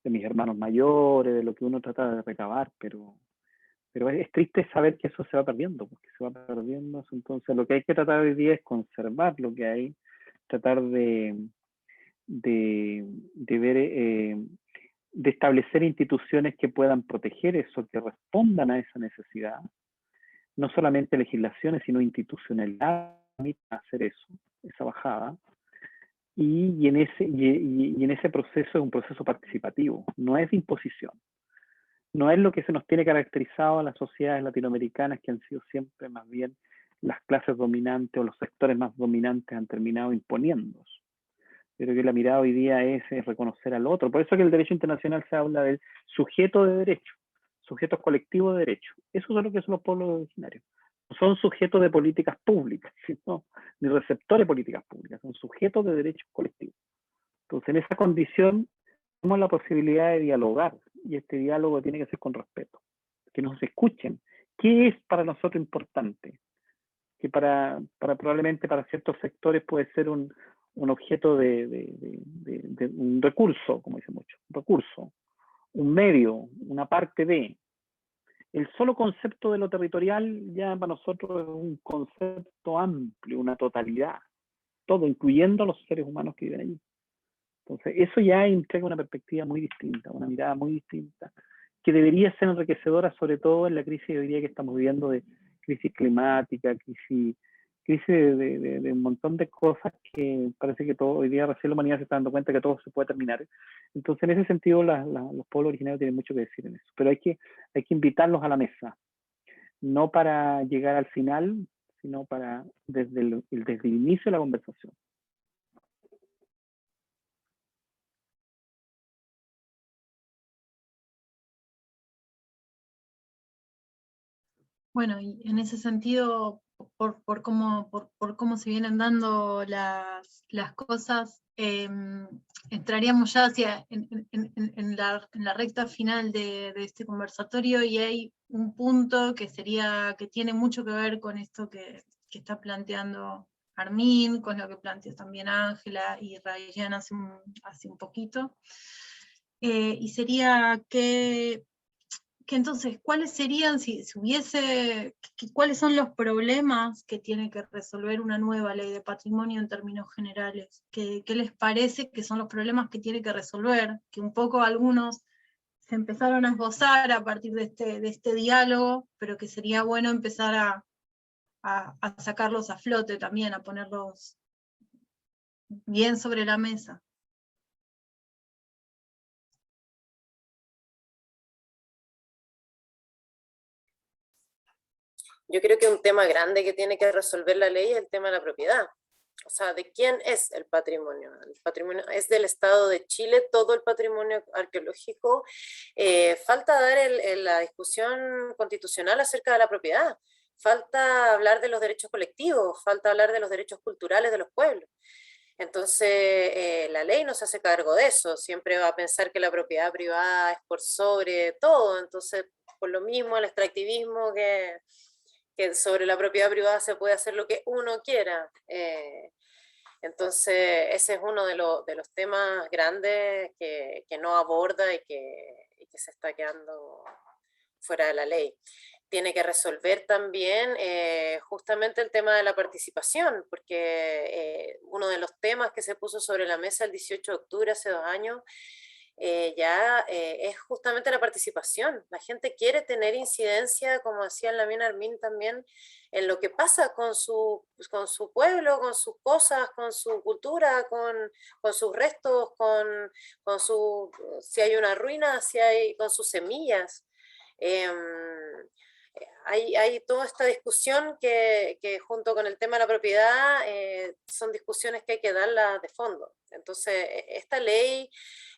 de mis hermanos mayores, de lo que uno trata de recabar, pero es triste saber que eso se va perdiendo, porque se va perdiendo. Entonces, lo que hay que tratar hoy día es conservar lo que hay, tratar de ver, de establecer instituciones que puedan proteger eso, que respondan a esa necesidad. No solamente legislaciones, sino institucionalidad a hacer eso, esa bajada. Y en ese proceso es un proceso participativo, no es de imposición. No es lo que se nos tiene caracterizado a las sociedades latinoamericanas, que han sido siempre más bien las clases dominantes o los sectores más dominantes han terminado imponiéndose. Yo creo que la mirada hoy día es reconocer al otro. Por eso que el derecho internacional se habla del sujeto de derecho, sujetos colectivos de derecho. Eso es lo que son los pueblos originarios. No son sujetos de políticas públicas, sino, ni receptores de políticas públicas, son sujetos de derechos colectivos. Entonces, en esa condición, tenemos la posibilidad de dialogar, y este diálogo tiene que ser con respeto, que nos escuchen. ¿Qué es para nosotros importante? Que probablemente para ciertos sectores puede ser un objeto de un recurso, como dice mucho, un recurso, un medio, una parte de. El solo concepto de lo territorial ya para nosotros es un concepto amplio, una totalidad, todo, incluyendo a los seres humanos que viven allí. Entonces, eso ya entrega una perspectiva muy distinta, una mirada muy distinta, que debería ser enriquecedora, sobre todo en la crisis de hoy día que estamos viviendo, de crisis climática, crisis de un montón de cosas que parece que todo, hoy día recién la humanidad se está dando cuenta que todo se puede terminar. Entonces, en ese sentido, los pueblos originarios tienen mucho que decir en eso. Pero hay que invitarlos a la mesa, no para llegar al final, sino para desde el inicio de la conversación. Bueno, y en ese sentido, por cómo se vienen dando las cosas, entraríamos ya en la recta final de este conversatorio, y hay un punto que tiene mucho que ver con esto que está planteando Armin, con lo que planteó también Ángela y Rayan hace un poquito, y sería que entonces, ¿cuáles serían, cuáles son los problemas que tiene que resolver una nueva ley de patrimonio en términos generales? ¿Qué les parece que son los problemas que tiene que resolver? Que un poco algunos se empezaron a esbozar a partir de este diálogo, pero que sería bueno empezar a sacarlos a flote también, a ponerlos bien sobre la mesa. Yo creo que un tema grande que tiene que resolver la ley es el tema de la propiedad. O sea, ¿de quién es el patrimonio? El patrimonio es del Estado de Chile, todo el patrimonio arqueológico. Falta dar la discusión constitucional acerca de la propiedad. Falta hablar de los derechos colectivos, falta hablar de los derechos culturales de los pueblos. Entonces, la ley no se hace cargo de eso, siempre va a pensar que la propiedad privada es por sobre todo. Entonces, por lo mismo, el extractivismo que sobre la propiedad privada se puede hacer lo que uno quiera. Entonces, ese es uno de los temas grandes que no aborda y que se está quedando fuera de la ley. Tiene que resolver también justamente el tema de la participación, porque uno de los temas que se puso sobre la mesa el 18 de octubre, hace 2 años, es justamente la participación. La gente quiere tener incidencia, como decía Lamin Armin también, en lo que pasa con su pueblo, con sus cosas, con su cultura, con sus restos, si hay una ruina, con sus semillas. Hay toda esta discusión que junto con el tema de la propiedad son discusiones que hay que darlas de fondo. Entonces, esta ley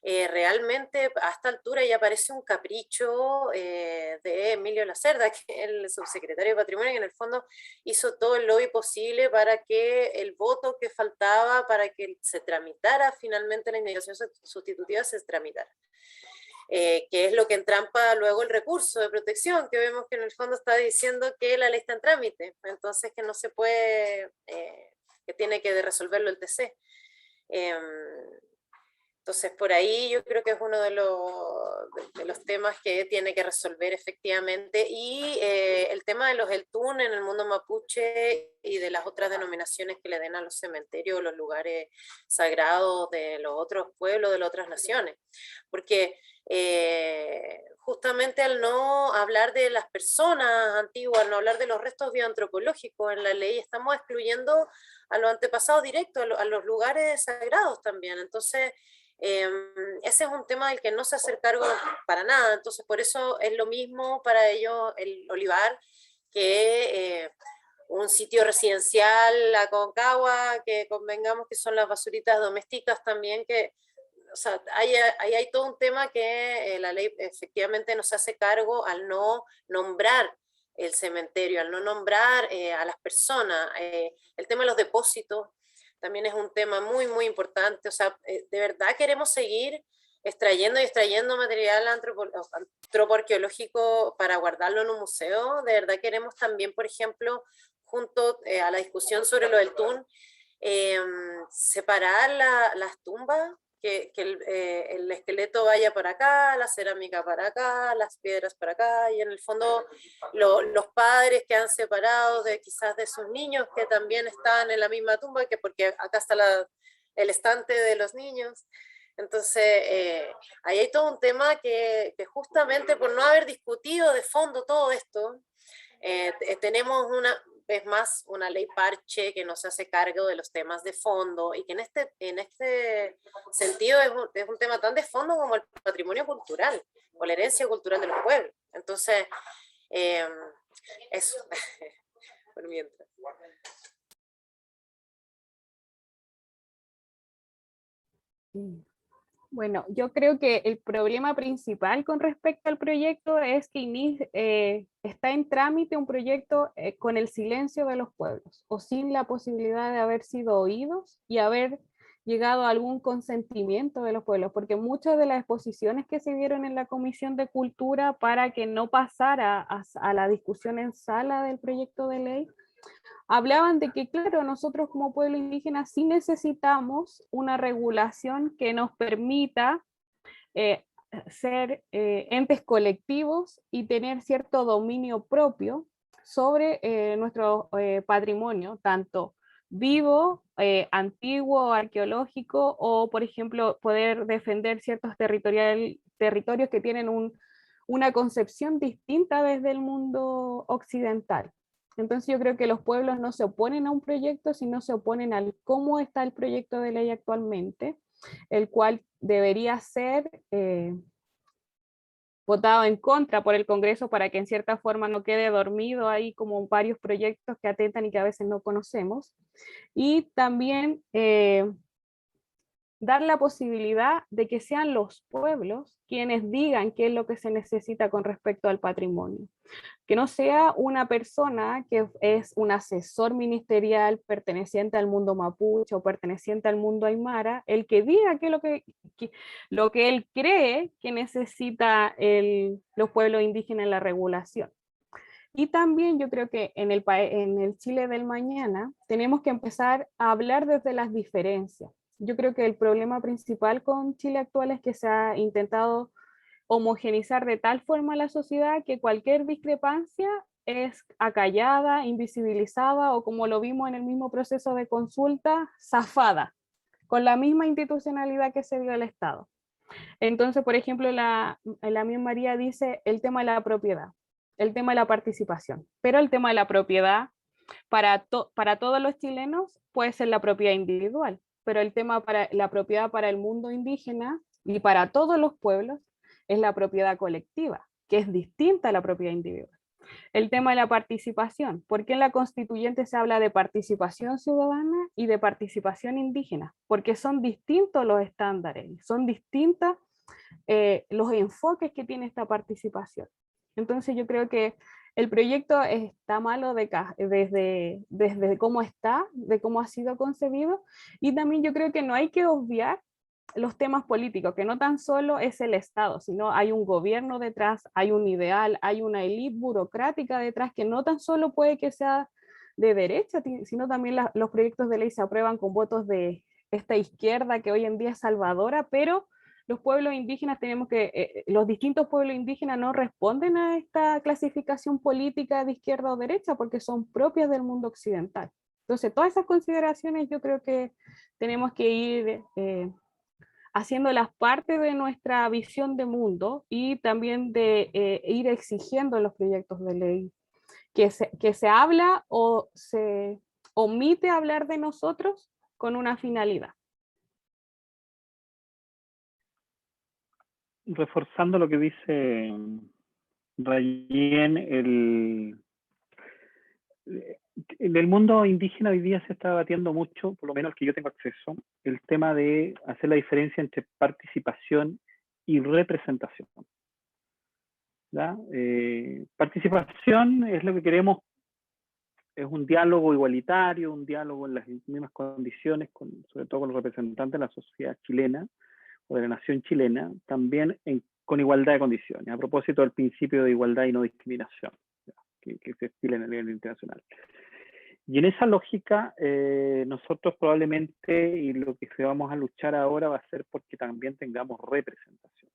realmente a esta altura ya parece un capricho de Emilio Lacerda, que es el subsecretario de Patrimonio, que en el fondo hizo todo el lobby posible para que el voto que faltaba para que se tramitara finalmente la indicación sustitutiva se tramitara. que es lo que entrampa luego el recurso de protección, que vemos que en el fondo está diciendo que la ley está en trámite, entonces que no se puede, que tiene que resolverlo el TC. Entonces, por ahí yo creo que es uno de los temas que tiene que resolver efectivamente. Y el tema de los ELTUN en el mundo mapuche y de las otras denominaciones que le den a los cementerios, los lugares sagrados de los otros pueblos, de las otras naciones. Porque justamente al no hablar de las personas antiguas, al no hablar de los restos bioantropológicos en la ley, estamos excluyendo a los antepasados directos, a los lugares sagrados también. Entonces, ese es un tema del que no se hace cargo para nada, entonces por eso es lo mismo para ellos el olivar que un sitio residencial, la Concagua, que convengamos que son las basuritas domésticas también, que o sea, ahí hay todo un tema que la ley efectivamente no se hace cargo al no nombrar el cementerio, al no nombrar a las personas. El tema de los depósitos también es un tema muy, muy importante. O sea, de verdad queremos seguir extrayendo y extrayendo material antropoarqueológico para guardarlo en un museo. De verdad queremos también, por ejemplo, junto a la discusión sobre lo del TUN, separar las tumbas, que el esqueleto vaya para acá, la cerámica para acá, las piedras para acá, y en el fondo los padres que han separado quizás de sus niños que también están en la misma tumba, que porque acá está el estante de los niños. Entonces, ahí hay todo un tema que justamente por no haber discutido de fondo todo esto, tenemos una ley parche que no se hace cargo de los temas de fondo, y que en este sentido es un tema tan de fondo como el patrimonio cultural o la herencia cultural de los pueblos. Entonces, eso, por mientras. Bueno, yo creo que el problema principal con respecto al proyecto es que está en trámite un proyecto con el silencio de los pueblos, o sin la posibilidad de haber sido oídos y haber llegado a algún consentimiento de los pueblos, porque muchas de las exposiciones que se dieron en la Comisión de Cultura para que no pasara a la discusión en sala del proyecto de ley, hablaban de que, claro, nosotros como pueblo indígena sí necesitamos una regulación que nos permita ser entes colectivos y tener cierto dominio propio sobre nuestro patrimonio, tanto vivo, antiguo, arqueológico, o por ejemplo poder defender ciertos territorios que tienen una concepción distinta desde el mundo occidental. Entonces yo creo que los pueblos no se oponen a un proyecto, sino se oponen al cómo está el proyecto de ley actualmente, el cual debería ser votado en contra por el Congreso para que en cierta forma no quede dormido ahí como varios proyectos que atentan y que a veces no conocemos. Y también dar la posibilidad de que sean los pueblos quienes digan qué es lo que se necesita con respecto al patrimonio. Que no sea una persona que es un asesor ministerial perteneciente al mundo mapuche o perteneciente al mundo aymara, el que diga qué es lo que él cree que necesita los pueblos indígenas en la regulación. Y también yo creo que en el Chile del mañana tenemos que empezar a hablar desde las diferencias. Yo creo que el problema principal con Chile actual es que se ha intentado homogenizar de tal forma la sociedad que cualquier discrepancia es acallada, invisibilizada, o como lo vimos en el mismo proceso de consulta, zafada, con la misma institucionalidad que se dio al Estado. Entonces, por ejemplo, la Miss María dice el tema de la propiedad, el tema de la participación, pero el tema de la propiedad para todos los chilenos puede ser la propiedad individual, pero el tema para la propiedad para el mundo indígena y para todos los pueblos es la propiedad colectiva, que es distinta a la propiedad individual. El tema de la participación, ¿por qué en la constituyente se habla de participación ciudadana y de participación indígena? Porque son distintos los estándares, son distintos los enfoques que tiene esta participación. Entonces yo creo que el proyecto está malo desde cómo está, de cómo ha sido concebido, y también yo creo que no hay que obviar los temas políticos, que no tan solo es el Estado, sino hay un gobierno detrás, hay un ideal, hay una élite burocrática detrás que no tan solo puede que sea de derecha, sino también los proyectos de ley se aprueban con votos de esta izquierda que hoy en día es salvadora, pero los pueblos indígenas tenemos que, los distintos pueblos indígenas no responden a esta clasificación política de izquierda o derecha porque son propias del mundo occidental. Entonces, todas esas consideraciones yo creo que tenemos que ir haciéndolas parte de nuestra visión de mundo y también de ir exigiendo en los proyectos de ley que se habla o se omite hablar de nosotros con una finalidad. Reforzando lo que dice Rayen, en el mundo indígena hoy día se está debatiendo mucho, por lo menos al que yo tengo acceso, el tema de hacer la diferencia entre participación y representación. Participación es lo que queremos, es un diálogo igualitario, un diálogo en las mismas condiciones, sobre todo con los representantes de la sociedad chilena o de la nación chilena, también con igualdad de condiciones, a propósito del principio de igualdad y no discriminación, que se estila en el nivel internacional. Y en esa lógica, nosotros probablemente, y lo que vamos a luchar ahora va a ser porque también tengamos representación.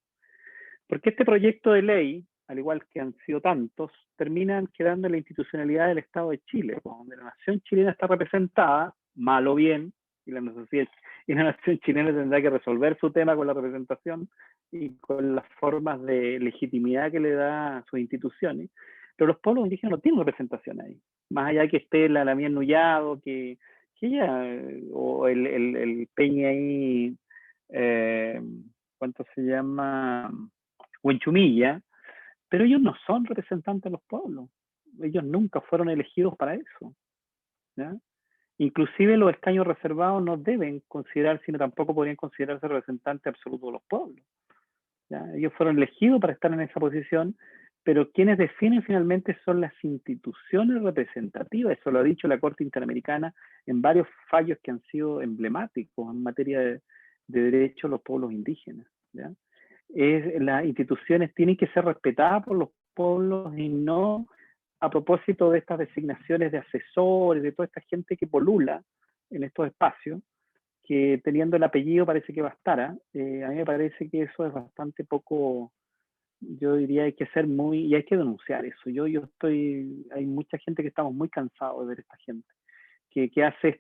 Porque este proyecto de ley, al igual que han sido tantos, terminan quedando en la institucionalidad del Estado de Chile, donde la nación chilena está representada, mal o bien, y la nación chilena tendrá que resolver su tema con la representación y con las formas de legitimidad que le da a sus instituciones. Pero los pueblos indígenas no tienen representación ahí. Más allá que esté la Lamien Nullado, que ella, o el Peña ahí, ¿cuánto se llama? Huenchumilla, pero ellos no son representantes de los pueblos. Ellos nunca fueron elegidos para eso, ¿ya? Inclusive los escaños reservados no deben considerar, sino tampoco podrían considerarse representantes absolutos de los pueblos, ¿ya? Ellos fueron elegidos para estar en esa posición, pero quienes definen finalmente son las instituciones representativas. Eso lo ha dicho la Corte Interamericana en varios fallos que han sido emblemáticos en materia de derechos de los pueblos indígenas, ¿ya? Las instituciones tienen que ser respetadas por los pueblos y no a propósito de estas designaciones de asesores, de toda esta gente que polula en estos espacios, que teniendo el apellido parece que bastara. A mí me parece que eso es bastante poco, yo diría hay que ser muy, y hay que denunciar eso. Hay mucha gente que estamos muy cansados de ver esta gente, que hace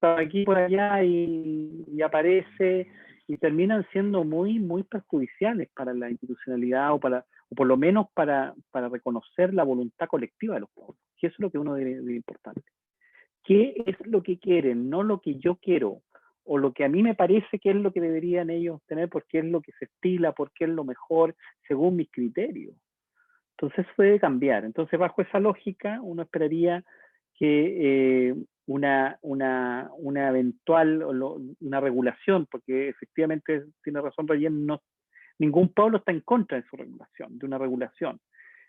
por aquí, por allá y aparece, y terminan siendo muy, muy perjudiciales para la institucionalidad o por lo menos para reconocer la voluntad colectiva de los pueblos, que eso es lo que uno debe importante. ¿Qué es lo que quieren? No lo que yo quiero, o lo que a mí me parece que es lo que deberían ellos tener, porque es lo que se estila, porque es lo mejor, según mis criterios. Entonces eso debe cambiar. Entonces bajo esa lógica uno esperaría que una eventual, una regulación, porque efectivamente tiene razón Rayen, ningún pueblo está en contra de su regulación, de una regulación,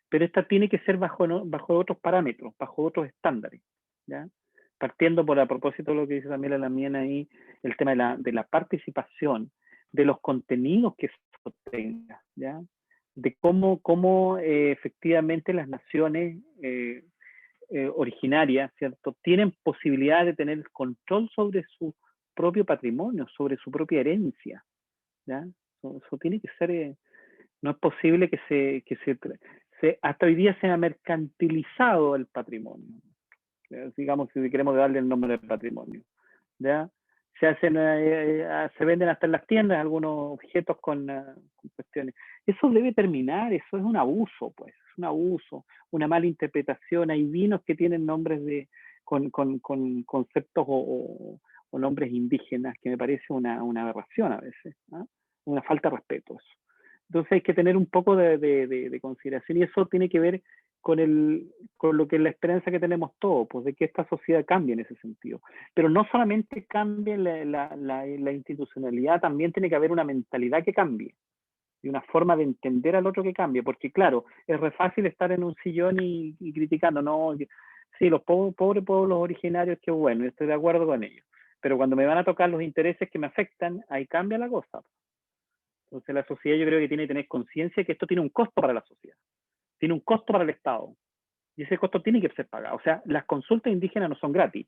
pero esta tiene que ser bajo otros parámetros, bajo otros estándares, ¿ya? Partiendo por, a propósito de lo que dice también la Lamien ahí, el tema de la participación, de los contenidos que eso tenga, ¿ya? De cómo efectivamente las naciones originarias, ¿cierto?, tienen posibilidad de tener control sobre su propio patrimonio, sobre su propia herencia, ¿ya? Eso tiene que ser, no es posible que hasta hoy día se ha mercantilizado el patrimonio, digamos, si queremos darle el nombre del patrimonio, ¿ya? Se venden hasta en las tiendas algunos objetos con cuestiones. Eso debe terminar, eso es un abuso, pues, es un abuso, una mala interpretación. Hay vinos que tienen nombres con conceptos o nombres indígenas, que me parece una aberración a veces, ¿no? Una falta de respeto eso. Entonces hay que tener un poco de consideración, y eso tiene que ver con lo que es la esperanza que tenemos todos, pues de que esta sociedad cambie en ese sentido. Pero no solamente cambie la institucionalidad, también tiene que haber una mentalidad que cambie, y una forma de entender al otro que cambie, porque claro, es re fácil estar en un sillón y criticando, no, sí, los pobres pueblos originarios, qué bueno, estoy de acuerdo con ellos, pero cuando me van a tocar los intereses que me afectan, ahí cambia la cosa. Entonces la sociedad yo creo que tiene que tener conciencia que esto tiene un costo para la sociedad, tiene un costo para el Estado, y ese costo tiene que ser pagado. O sea, las consultas indígenas no son gratis,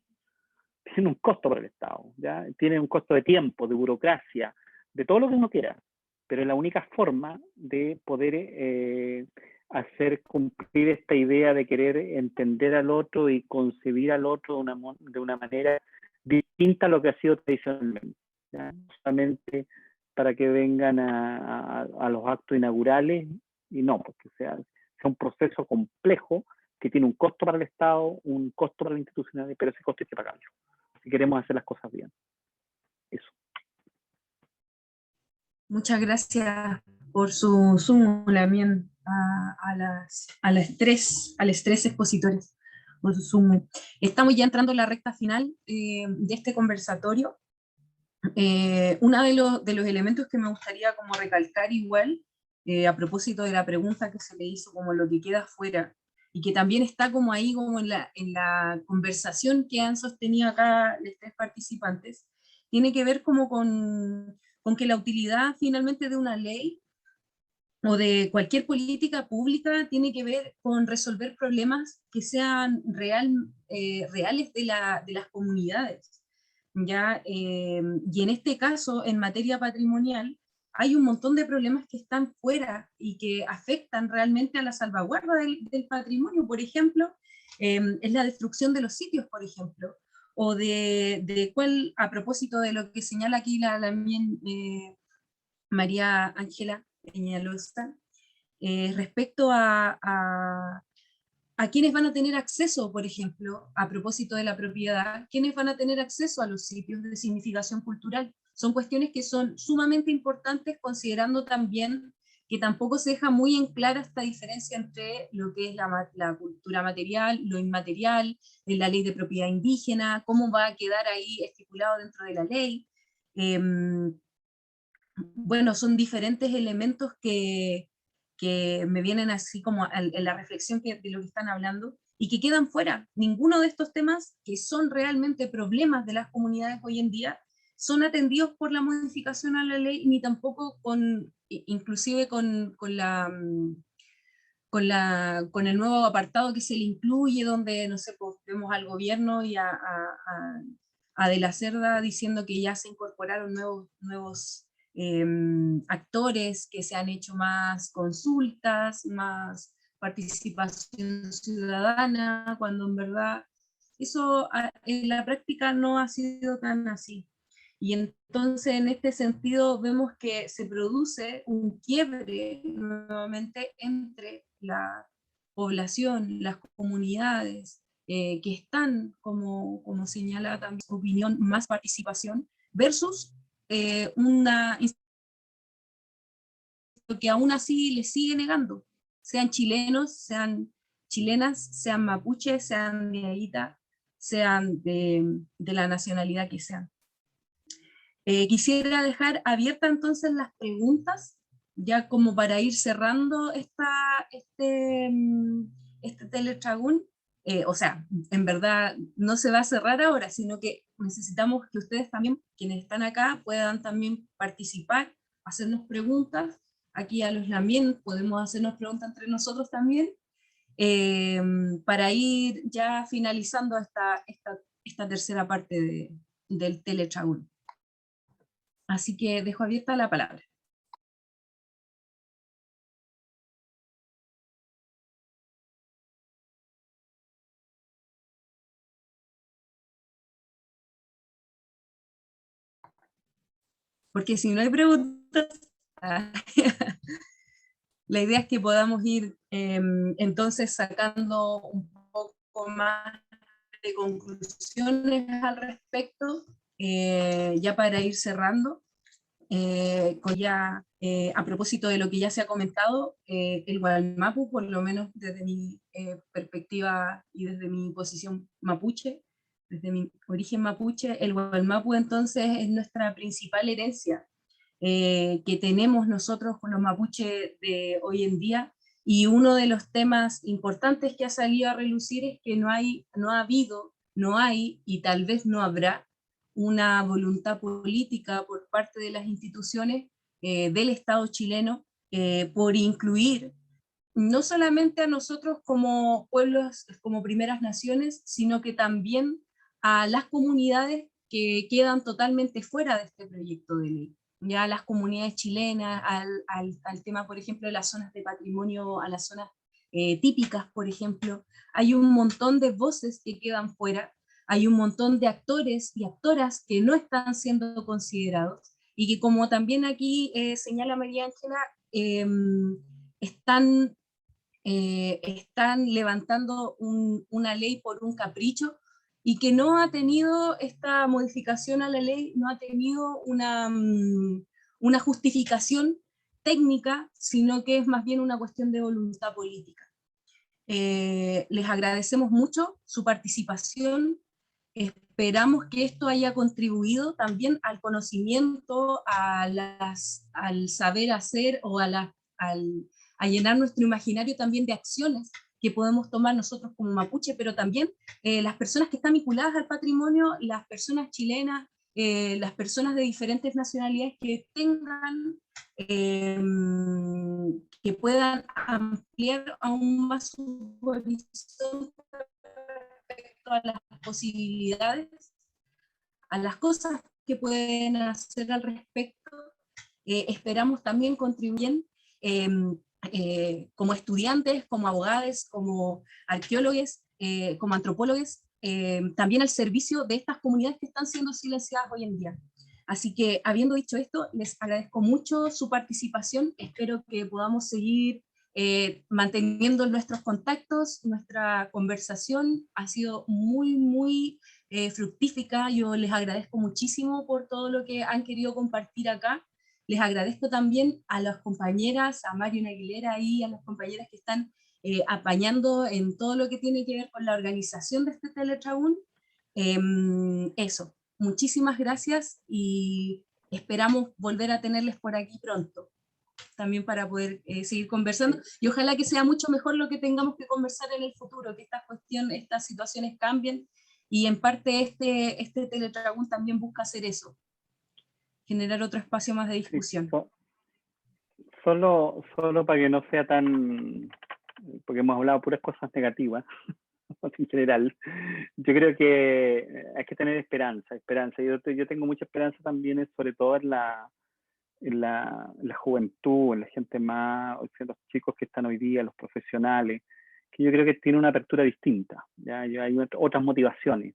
tienen un costo para el Estado, ¿ya? Tienen un costo de tiempo, de burocracia, de todo lo que uno quiera, pero es la única forma de poder hacer cumplir esta idea de querer entender al otro y concebir al otro de una manera distinta a lo que ha sido tradicionalmente, ¿ya? Solamente para que vengan a los actos inaugurales, y no, porque sea un proceso complejo que tiene un costo para el Estado, un costo para la institucionalidad, pero ese costo hay que pagarlo si queremos hacer las cosas bien. Eso. Muchas gracias por su sumo también al estrés expositores, por su sumo. Estamos ya entrando en la recta final de este conversatorio. Uno de los elementos que me gustaría como recalcar igual, a propósito de la pregunta que se le hizo como lo que queda afuera, y que también está como ahí como en la conversación que han sostenido acá los tres participantes, tiene que ver como con que la utilidad finalmente de una ley o de cualquier política pública tiene que ver con resolver problemas que sean reales de las comunidades, ¿ya? Y en este caso, en materia patrimonial, hay un montón de problemas que están fuera y que afectan realmente a la salvaguarda del patrimonio. Por ejemplo, es la destrucción de los sitios, por ejemplo, o de cuál, a propósito de lo que señala aquí María Ángela Peñalosa, respecto a quienes van a tener acceso, por ejemplo, a propósito de la propiedad, quienes van a tener acceso a los sitios de significación cultural. Son cuestiones que son sumamente importantes, considerando también que tampoco se deja muy en clara esta diferencia entre lo que es la cultura material, lo inmaterial, en la ley de propiedad indígena, cómo va a quedar ahí estipulado dentro de la ley. Bueno, son diferentes elementos que me vienen así como en la reflexión de lo que están hablando, y que quedan fuera. Ninguno de estos temas, que son realmente problemas de las comunidades hoy en día, son atendidos por la modificación a la ley, ni tampoco inclusive con el nuevo apartado que se le incluye, donde, no sé, pues, vemos al gobierno y a De la Cerda diciendo que ya se incorporaron nuevos actores, que se han hecho más consultas, más participación ciudadana, cuando en verdad eso en la práctica no ha sido tan así. Y entonces en este sentido vemos que se produce un quiebre nuevamente entre la población, las comunidades, que están, como señala también su opinión, más participación, versus una que aún así le sigue negando, sean chilenos, sean chilenas, sean mapuches, sean de Aita, sean de la nacionalidad que sean. Quisiera dejar abiertas entonces las preguntas, ya como para ir cerrando este Teletragún. O sea, en verdad no se va a cerrar ahora, sino que necesitamos que ustedes también, quienes están acá, puedan también participar, hacernos preguntas. Aquí a los Lamien podemos hacernos preguntas entre nosotros también, para ir ya finalizando esta tercera parte del Teletragún. Así que dejo abierta la palabra. Porque si no hay preguntas, la idea es que podamos ir entonces sacando un poco más de conclusiones al respecto, ya para ir cerrando. A propósito de lo que ya se ha comentado, el Gualmapu, por lo menos desde mi perspectiva y desde mi posición mapuche, desde mi origen mapuche, el Gualmapu entonces es nuestra principal herencia que tenemos nosotros con los mapuches de hoy en día, y uno de los temas importantes que ha salido a relucir es que no hay y tal vez no habrá una voluntad política por parte de las instituciones del Estado chileno por incluir no solamente a nosotros como pueblos, como primeras naciones, sino que también a las comunidades que quedan totalmente fuera de este proyecto de ley. Ya las comunidades chilenas, al tema, por ejemplo, de las zonas de patrimonio, a las zonas típicas, por ejemplo, hay un montón de voces que quedan fuera, hay un montón de actores y actoras que no están siendo considerados, y que como también aquí señala María Ángela, están están levantando una ley por un capricho y que no ha tenido esta modificación a la ley, no ha tenido una justificación técnica, sino que es más bien una cuestión de voluntad política. Les agradecemos mucho su participación, esperamos que esto haya contribuido también al conocimiento, al saber hacer o a llenar nuestro imaginario también de acciones que podemos tomar nosotros como mapuche, pero también las personas que están vinculadas al patrimonio, las personas chilenas, las personas de diferentes nacionalidades que tengan, que puedan ampliar aún más su horizonte respecto a las posibilidades, a las cosas que pueden hacer al respecto. Esperamos también contribuir como estudiantes, como abogados, como arqueólogos, como antropólogos, también al servicio de estas comunidades que están siendo silenciadas hoy en día. Así que, habiendo dicho esto, les agradezco mucho su participación, espero que podamos seguir manteniendo nuestros contactos, nuestra conversación ha sido muy fructífica, yo les agradezco muchísimo por todo lo que han querido compartir acá. Les agradezco también a las compañeras, a Marion Aguilera y a las compañeras que están apañando en todo lo que tiene que ver con la organización de este Teletraún. Eso, muchísimas gracias y esperamos volver a tenerles por aquí pronto, también para poder seguir conversando, y ojalá que sea mucho mejor lo que tengamos que conversar en el futuro, que estas situaciones cambien, y en parte este Teletraún también busca hacer eso, generar otro espacio más de discusión. Sí, solo para que no sea tan, porque hemos hablado puras cosas negativas en general, yo creo que hay que tener esperanza. Yo tengo mucha esperanza también, sobre todo en la juventud, en la gente más, en los chicos que están hoy día, los profesionales, que yo creo que tiene una apertura distinta, ¿ya? Hay otras motivaciones.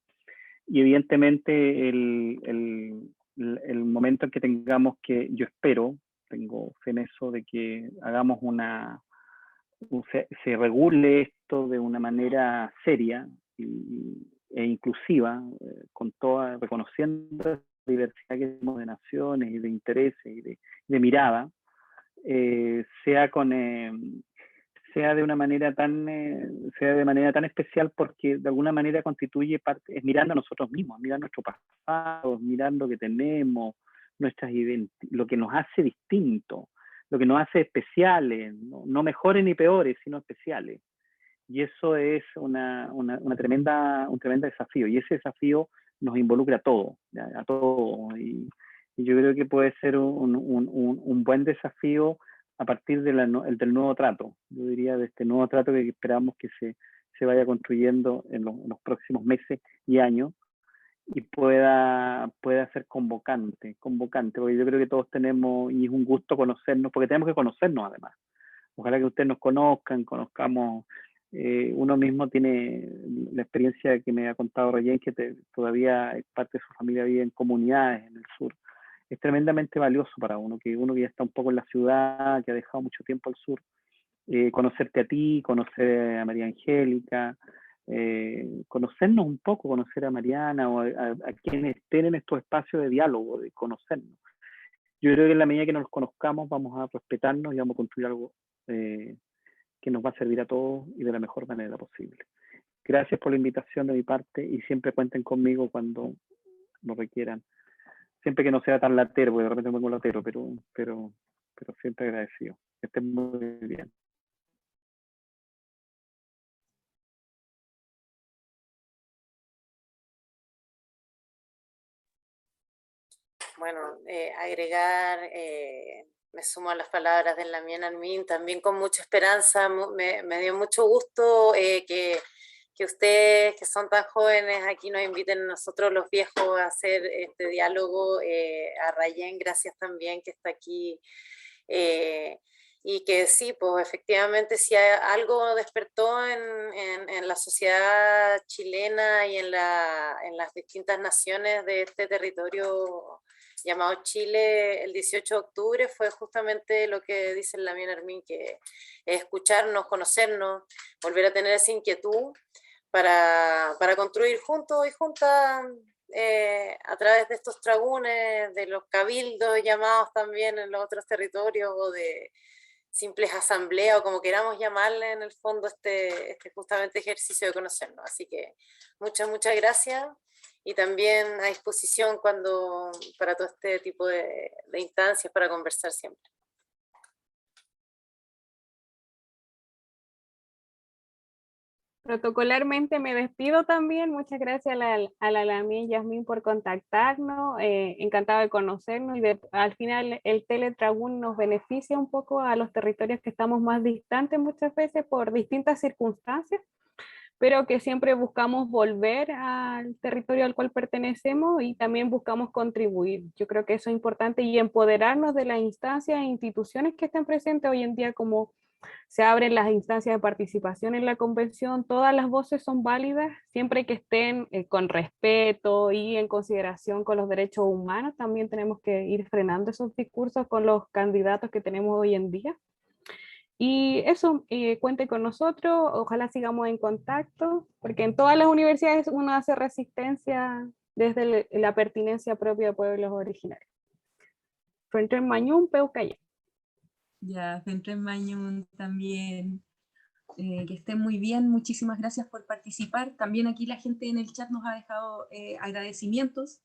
Y evidentemente el momento en que tengamos que, yo espero, tengo fe en eso, de que hagamos se regule esto de una manera seria e inclusiva, reconociendo la diversidad que tenemos de naciones y de intereses y de mirada, sea de manera tan especial, porque de alguna manera constituye parte, es mirando a nosotros mismos, mirar nuestro pasado, mirar lo que tenemos, lo que nos hace distintos, lo que nos hace especiales, no mejores ni peores, sino especiales. Y eso es un tremendo desafío, y ese desafío nos involucra a todos, y yo creo que puede ser un buen desafío a partir del nuevo trato, yo diría, de este nuevo trato que esperamos que se vaya construyendo en los próximos meses y años, y pueda ser convocante, porque yo creo que todos tenemos, y es un gusto conocernos, porque tenemos que conocernos además. Ojalá que ustedes nos conozcamos. Uno mismo tiene la experiencia que me ha contado Rayén, que todavía parte de su familia vive en comunidades en el sur. Es tremendamente valioso para uno que ya está un poco en la ciudad, que ha dejado mucho tiempo al sur, conocerte a ti, conocer a María Angélica, conocernos un poco, conocer a Mariana o a quienes estén en estos espacios de diálogo, de conocernos. Yo creo que en la medida que nos conozcamos vamos a respetarnos y vamos a construir algo que nos va a servir a todos y de la mejor manera posible. Gracias por la invitación de mi parte, y siempre cuenten conmigo cuando lo requieran. Siempre que no sea tan latero, porque de repente me pongo latero, pero siempre agradecido. Que estén muy bien. bueno, agregar, me sumo a las palabras de Lamien Armin, también con mucha esperanza. Me dio mucho gusto que ustedes, que son tan jóvenes, aquí nos inviten a nosotros los viejos a hacer este diálogo. A Rayen, gracias también que está aquí. Y que sí, pues efectivamente si algo despertó en la sociedad chilena y en las distintas naciones de este territorio llamado Chile el 18 de octubre, fue justamente lo que dice Lamien Armin, que es escucharnos, conocernos, volver a tener esa inquietud para construir juntos y juntas, a través de estos tragunes, de los cabildos llamados también en los otros territorios, o de simples asambleas, o como queramos llamarle en el fondo, este justamente ejercicio de conocernos. Así que muchas gracias, y también a disposición para todo este tipo de instancias, para conversar siempre. Protocolarmente me despido también. Muchas gracias a la Lamien y Yasmín por contactarnos. Encantado de conocernos, y al final el teletragún nos beneficia un poco a los territorios que estamos más distantes muchas veces por distintas circunstancias, pero que siempre buscamos volver al territorio al cual pertenecemos y también buscamos contribuir. Yo creo que eso es importante, y empoderarnos de las instancias e instituciones que estén presentes hoy en día, como se abren las instancias de participación en la convención. Todas las voces son válidas, siempre que estén con respeto y en consideración con los derechos humanos. También tenemos que ir frenando esos discursos con los candidatos que tenemos hoy en día. Y eso, cuente con nosotros, ojalá sigamos en contacto, porque en todas las universidades uno hace resistencia desde la pertinencia propia de pueblos originarios. Frente en Mañún, Peucayán. Ya, Fentren Mañún también. Que estén muy bien, muchísimas gracias por participar. También aquí la gente en el chat nos ha dejado agradecimientos.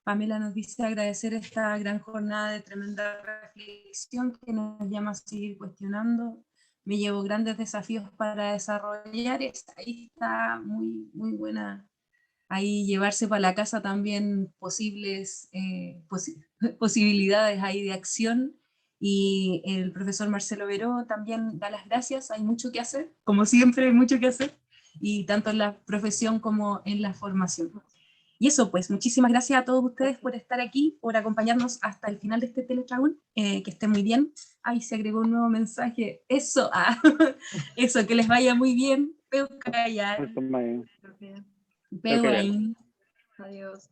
Pamela nos dice agradecer esta gran jornada de tremenda reflexión que nos llama a seguir cuestionando. Me llevo grandes desafíos para desarrollar. Ahí está muy buena. Ahí llevarse para la casa también posibles posibilidades ahí de acción. Y el profesor Marcelo Veró también da las gracias. Hay mucho que hacer, como siempre hay mucho que hacer, y tanto en la profesión como en la formación. Y eso, pues, muchísimas gracias a todos ustedes por estar aquí, por acompañarnos hasta el final de este teletragún. Que estén muy bien. Ay, se agregó un nuevo mensaje. Eso, eso, que les vaya muy bien. Peucayán. Eso, Peucayán. Adiós.